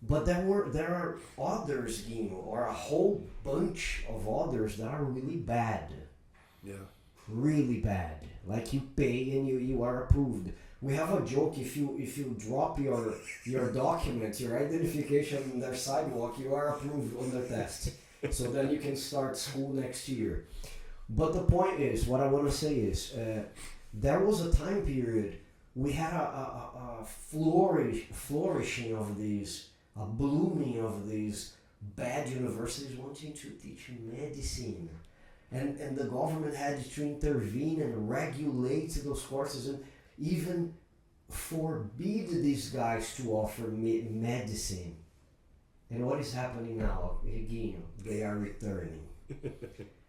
But there are others, Guinho, or a whole bunch of others that are really bad. Yeah. Really bad. Like you pay and you are approved. We have a joke, if you drop your documents, your identification on their sidewalk, you are approved on the test. So then you can start school next year. But the point is, what I want to say is, there was a time period we had a flourishing of these, a blooming of these bad universities wanting to teach medicine. And the government had to intervene and regulate those courses and even forbid these guys to offer medicine. And what is happening now? Again, they are returning.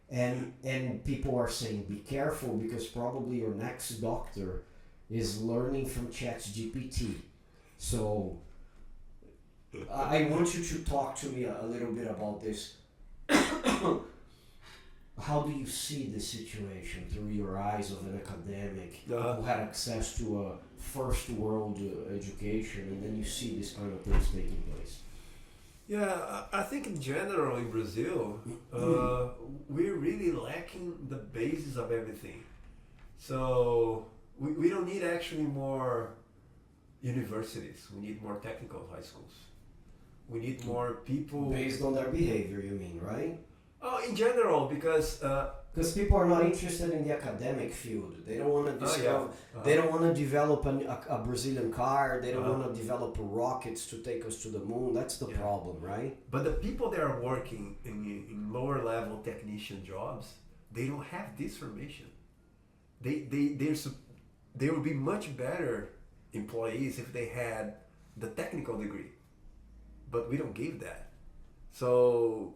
And people are saying, be careful, because probably your next doctor is learning from ChatGPT. So I want you to talk to me a little bit about this. How do you see the situation through your eyes of an academic who had access to a first world education, and then you see this kind of things taking place? Yeah, I think in general in Brazil, we're really lacking the basis of everything. So we don't need actually more universities. We need more technical high schools. We need more people... Based on their behavior, you mean, right? Oh, in general, because people are not interested in the academic field. They don't want to discover. They don't want to develop a Brazilian car. They don't want to develop rockets to take us to the moon. That's the problem, right? But the people that are working in lower level technician jobs, they don't have this formation. They would be much better employees if they had the technical degree. But we don't give that. So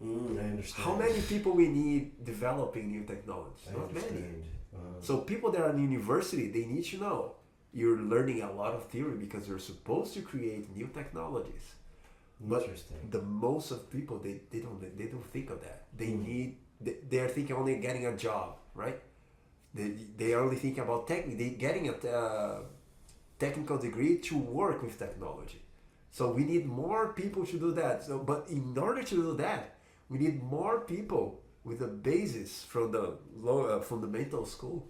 I understand. How many people we need developing new technologies? Not many. So people that are in university, they need to know you're learning a lot of theory because you're supposed to create new technologies. But the most of people they don't think of that. They are thinking only getting a job, right? They are only thinking about getting a technical degree to work with technology. So we need more people to do that. But in order to do that, we need more people with a basis from the low fundamental school,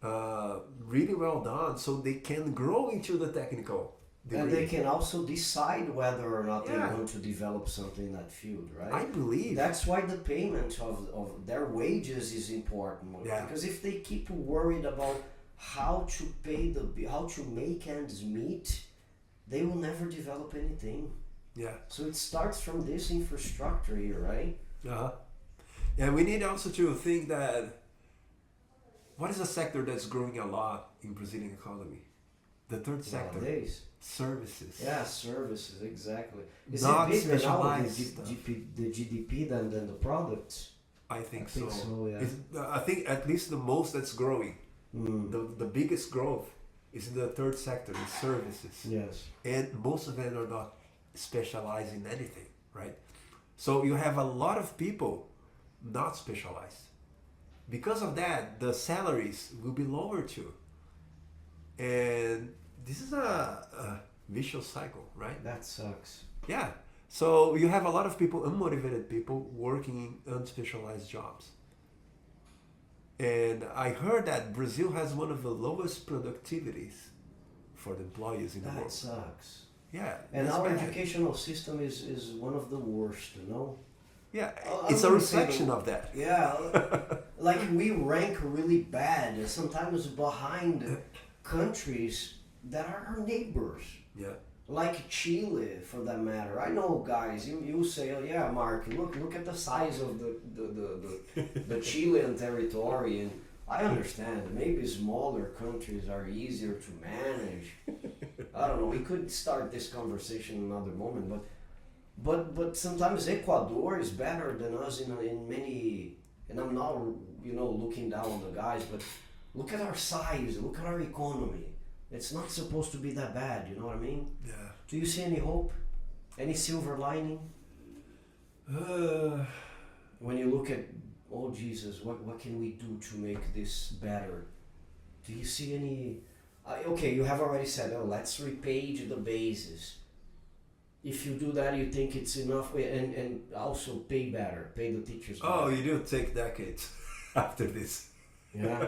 really well done, so they can grow into the technical degree. And they can also decide whether or not they want to develop something in that field, right? I believe. That's why the payment of their wages is important. Yeah. Because if they keep worried about how to pay how to make ends meet, they will never develop anything. Yeah. So it starts from this infrastructure here, right? And we need also to think that what is a sector that's growing a lot in Brazilian economy? The third sector. Nowadays. Services. Yeah, services, exactly. Is Not it bigger now, specialized the stuff. GDP than the products? I think I think so, yeah. I think at least the most that's growing, Mm. the biggest growth is in the third sector, in services. Yes. And most of them are not specialized in anything, right? So you have a lot of people not specialized. Because of that, the salaries will be lower too. And this is a vicious cycle, right? That sucks. Yeah. So you have a lot of people, unmotivated people, working in unspecialized jobs. And I heard that Brazil has one of the lowest productivities for the employees in the That world. sucks. Yeah. And it's our bad. educational system is one of the worst, you know? Yeah, I it's a wouldn't say reflection the- of that. Yeah, like we rank really bad, sometimes behind countries that are our neighbors. Yeah. Like Chile, for that matter. I know, guys. You say, "Oh yeah, Mark. Look at the size of the Chilean territory." And I understand. Maybe smaller countries are easier to manage. I don't know. We could start this conversation another moment, but sometimes Ecuador is better than us in many. And I'm not looking down on the guys, but look at our size. Look at our economy. It's not supposed to be that bad, you know what I mean? Yeah. Do you see any hope? Any silver lining? When you look at, oh Jesus, what can we do to make this better? Do you see any... okay, you have already said, let's repage the bases. If you do that, you think it's enough, and also pay better, pay the teachers better. Oh, you do take decades after this. Yeah.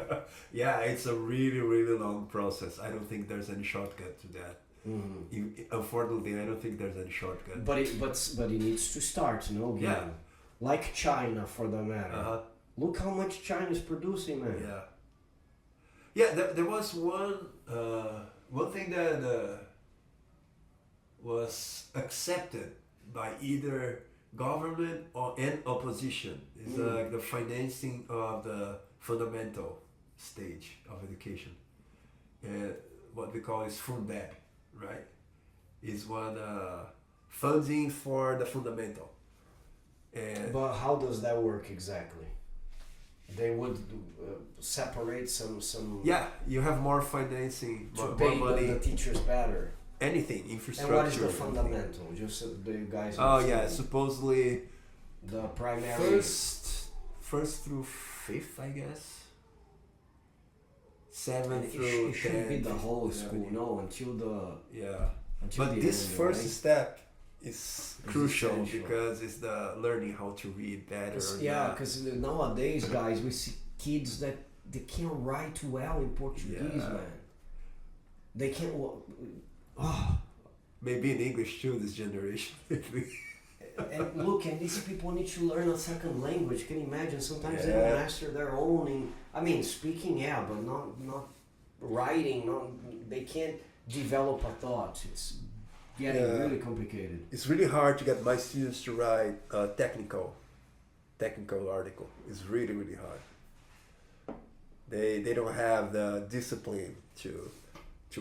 Yeah, it's a really, really long process. I don't think there's any shortcut to that. Mm-hmm. Unfortunately, I don't think there's any shortcut. But it needs to start, Yeah. Like China, for the matter. Uh-huh. Look how much China is producing, man. Yeah. Yeah, there was one thing that was accepted by either government and opposition is the financing of the fundamental stage of education. What we call is Fundeb, right? Is one funding for the fundamental. And But how does that work exactly? They would separate some yeah, you have more financing, to more pay money, the teachers better. anything, And infrastructure. what is the anything. fundamental? Just so the guys. Oh yeah, understand. supposedly The primary. first through fifth, I guess. And 7 it through it should 10. be the whole 11. school, no, until the. Yeah, Until but the this end, first right? step is crucial essential. because it's the learning how to read better. Yeah, because nowadays, guys, we see kids that they can't write well in Portuguese, Yeah. man. They can't. Maybe in English too, this generation. And look, and these people need to learn a second language. Can you imagine? Sometimes they don't Yeah. master their own. I mean, speaking, yeah, but not writing. They can't develop a thought. It's getting Yeah. really complicated. It's really hard to get my students to write a technical article. It's really, really hard. They don't have the discipline to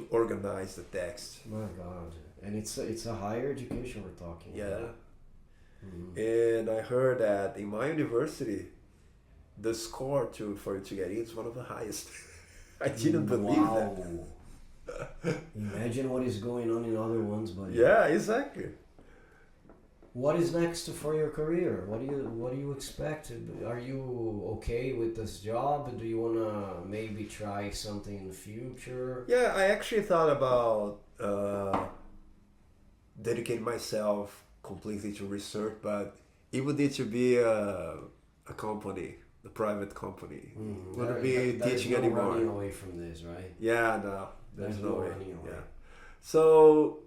organize the text. My God, and it's a higher education we're talking. Yeah. about. Mhm. And I heard that in my university, the score for you to get in is one of the highest. I didn't believe that. Imagine what is going on in other ones, but Yeah, exactly. what is next for your career? What do you expect? Are you okay with this job? Do you wanna maybe try something in the future? Yeah, I actually thought about dedicating myself completely to research, but it would need to be a company, a private company. Wouldn't be teaching there's no anymore. running away from this, right? Yeah, no, There's no no way. running away. Yeah. So,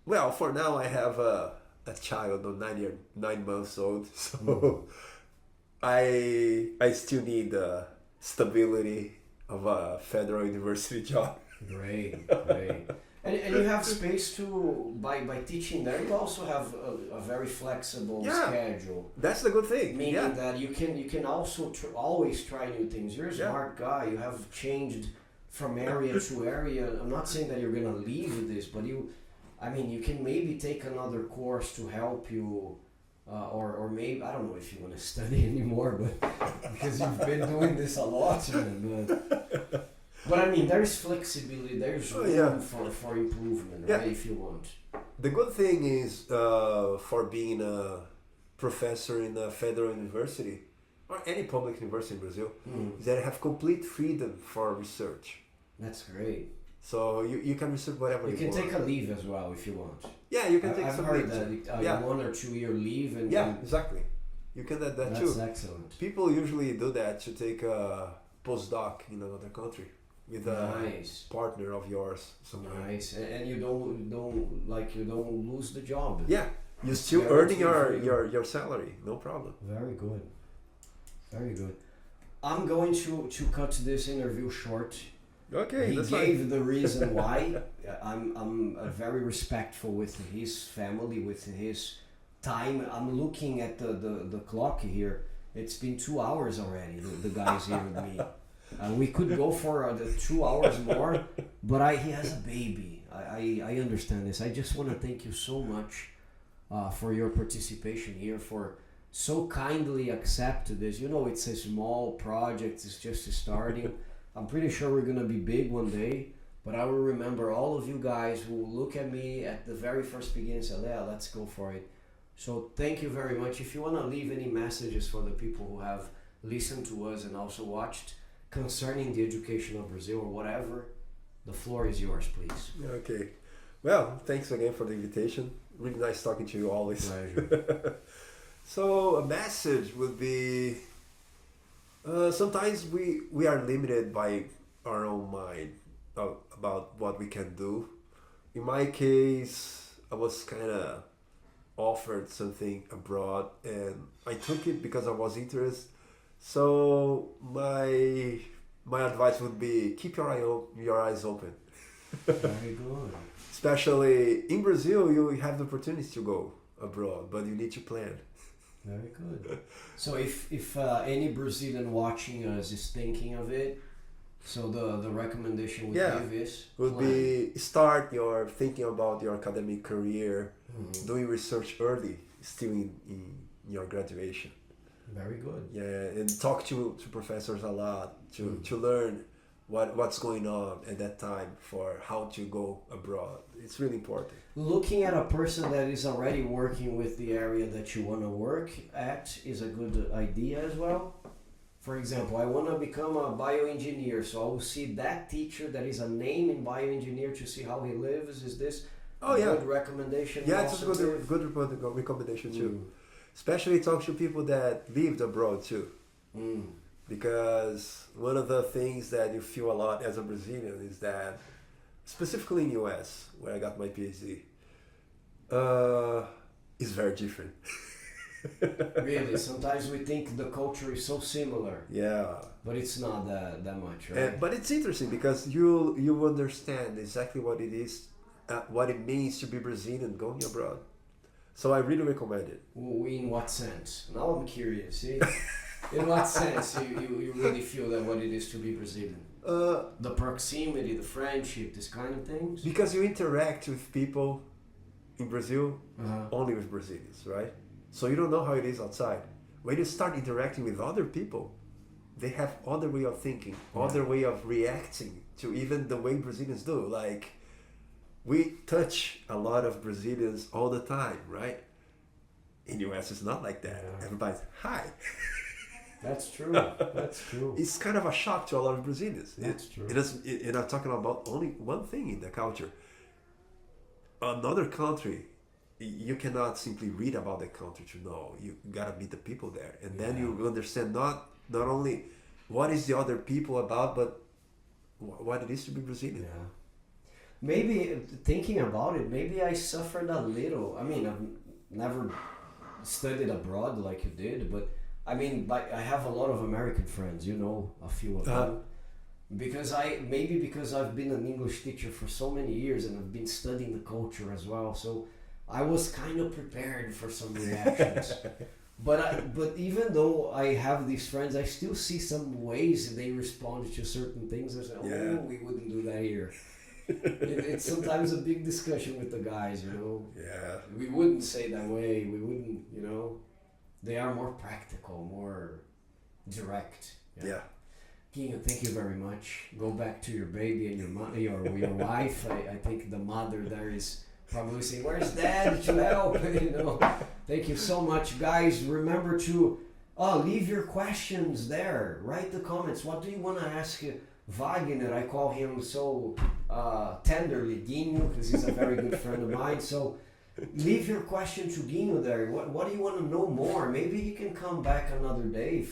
well, for now I have a child of 9 months old, so I still need the stability of a federal university job. Great. And you have space to, by teaching there, you also have a very flexible schedule. That's the good thing. Meaning that you can also always try new things. You're a smart guy. You have changed from area to area. I'm not saying that you're gonna leave with this, but you can maybe take another course to help you, or maybe, I don't know if you want to study anymore, but because you've been doing this a lot, man, but I mean, there's flexibility, there's room for improvement, right, if you want. The good thing is, for being a professor in a federal university, or any public university in Brazil, is that you have complete freedom for research. That's great. So you can research whatever you want. You can take a leave as well if you want. Yeah, you can take some leave. I've heard that 1 or 2 year leave. And exactly. You can do that too. That's excellent. People usually do that to take a postdoc in another country with a partner of yours somewhere. Nice, and you don't lose the job. Yeah, you're still earning your salary, no problem. Very good, very good. I'm going to cut this interview short. Okay, he gave the reason why. I'm very respectful with his family, with his time. I'm looking at the clock here. It's been 2 hours already. The guy's here with me. We could go for the 2 hours more, but he has a baby. I understand this. I just want to thank you so much for your participation here, for so kindly accepted this. You know, it's a small project. It's just starting. I'm pretty sure we're going to be big one day, but I will remember all of you guys who look at me at the very first beginning and say, yeah, let's go for it. So thank you very much. If you want to leave any messages for the people who have listened to us and also watched concerning the education of Brazil or whatever, the floor is yours, please. Okay. Well, thanks again for the invitation. Really nice talking to you always. Pleasure. So a message would be, sometimes we are limited by our own mind about what we can do. In my case, I was kind of offered something abroad and I took it because I was interested. So my advice would be keep your eyes open. Very good. Especially in Brazil, you have the opportunity to go abroad, but you need to plan. Very good. So if any Brazilian watching us is thinking of it, so the recommendation would be start your thinking about your academic career, doing research early, still in your graduation. Very good. Yeah, and talk to professors a lot to learn what's going on at that time for how to go abroad. It's really important. Looking at a person that is already working with the area that you want to work at is a good idea as well. For example, I want to become a bioengineer, so I will see that teacher that is a name in bioengineer to see how he lives. Is this good recommendation? Yeah, it's a good recommendation too. Especially talk to people that lived abroad too. Because one of the things that you feel a lot as a Brazilian is that, specifically in US, where I got my PhD, is very different. Really? Sometimes we think the culture is so similar. Yeah. But it's not that much, right? But it's interesting because you understand exactly what it is, what it means to be Brazilian going abroad. So I really recommend it. In what sense? Now I'm curious. See? In what sense you really feel that what it is to be Brazilian? The proximity, the friendship, this kind of things? Because you interact with people in Brazil, only with Brazilians, right? So you don't know how it is outside. When you start interacting with other people, they have other way of thinking, other way of reacting to even the way Brazilians do. Like, we touch a lot of Brazilians all the time, right? In the US, it's not like that. Yeah. Everybody's, hi. That's true. That's true. It's kind of a shock to a lot of Brazilians. That's true. And I'm talking about only one thing in the culture. Another country, you cannot simply read about the country to know. You gotta meet the people there, and then you understand not only what is the other people about, but what it is to be Brazilian. Yeah. Maybe thinking about it, maybe I suffered a little. I mean, I've never studied abroad like you did, but I mean, I have a lot of American friends, you know, a few of them. because I've been an English teacher for so many years and I've been studying the culture as well, so I was kind of prepared for some reactions. But even though I have these friends, I still see some ways they respond to certain things. I say, we wouldn't do that here. It's sometimes a big discussion with the guys, you know. Yeah. We wouldn't say that way. We wouldn't, you know. They are more practical, more direct. Yeah. Guinho, thank you very much. Go back to your baby and your wife. I think the mother there is probably saying, "Where's Dad to help?" You know. Thank you so much, guys. Remember to leave your questions there. Write the comments. What do you want to ask Wagner? I call him so tenderly Guinho because he's a very good friend of mine. So leave your question to Guinho there. What do you want to know more? Maybe he can come back another day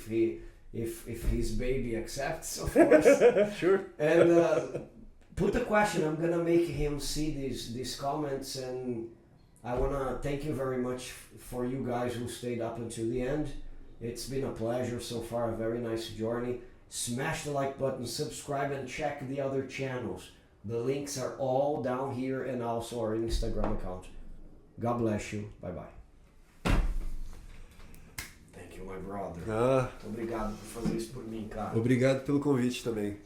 if his baby accepts, of course. Sure. And put the question. I'm gonna make him see these comments, and I wanna thank you very much for you guys who stayed up until the end. It's been a pleasure so far. A very nice journey. Smash the like button, subscribe, and check the other channels. The links are all down here and also our Instagram account. God bless you. Bye bye. Thank you, my brother. Obrigado por fazer isso por mim, cara. Obrigado pelo convite também.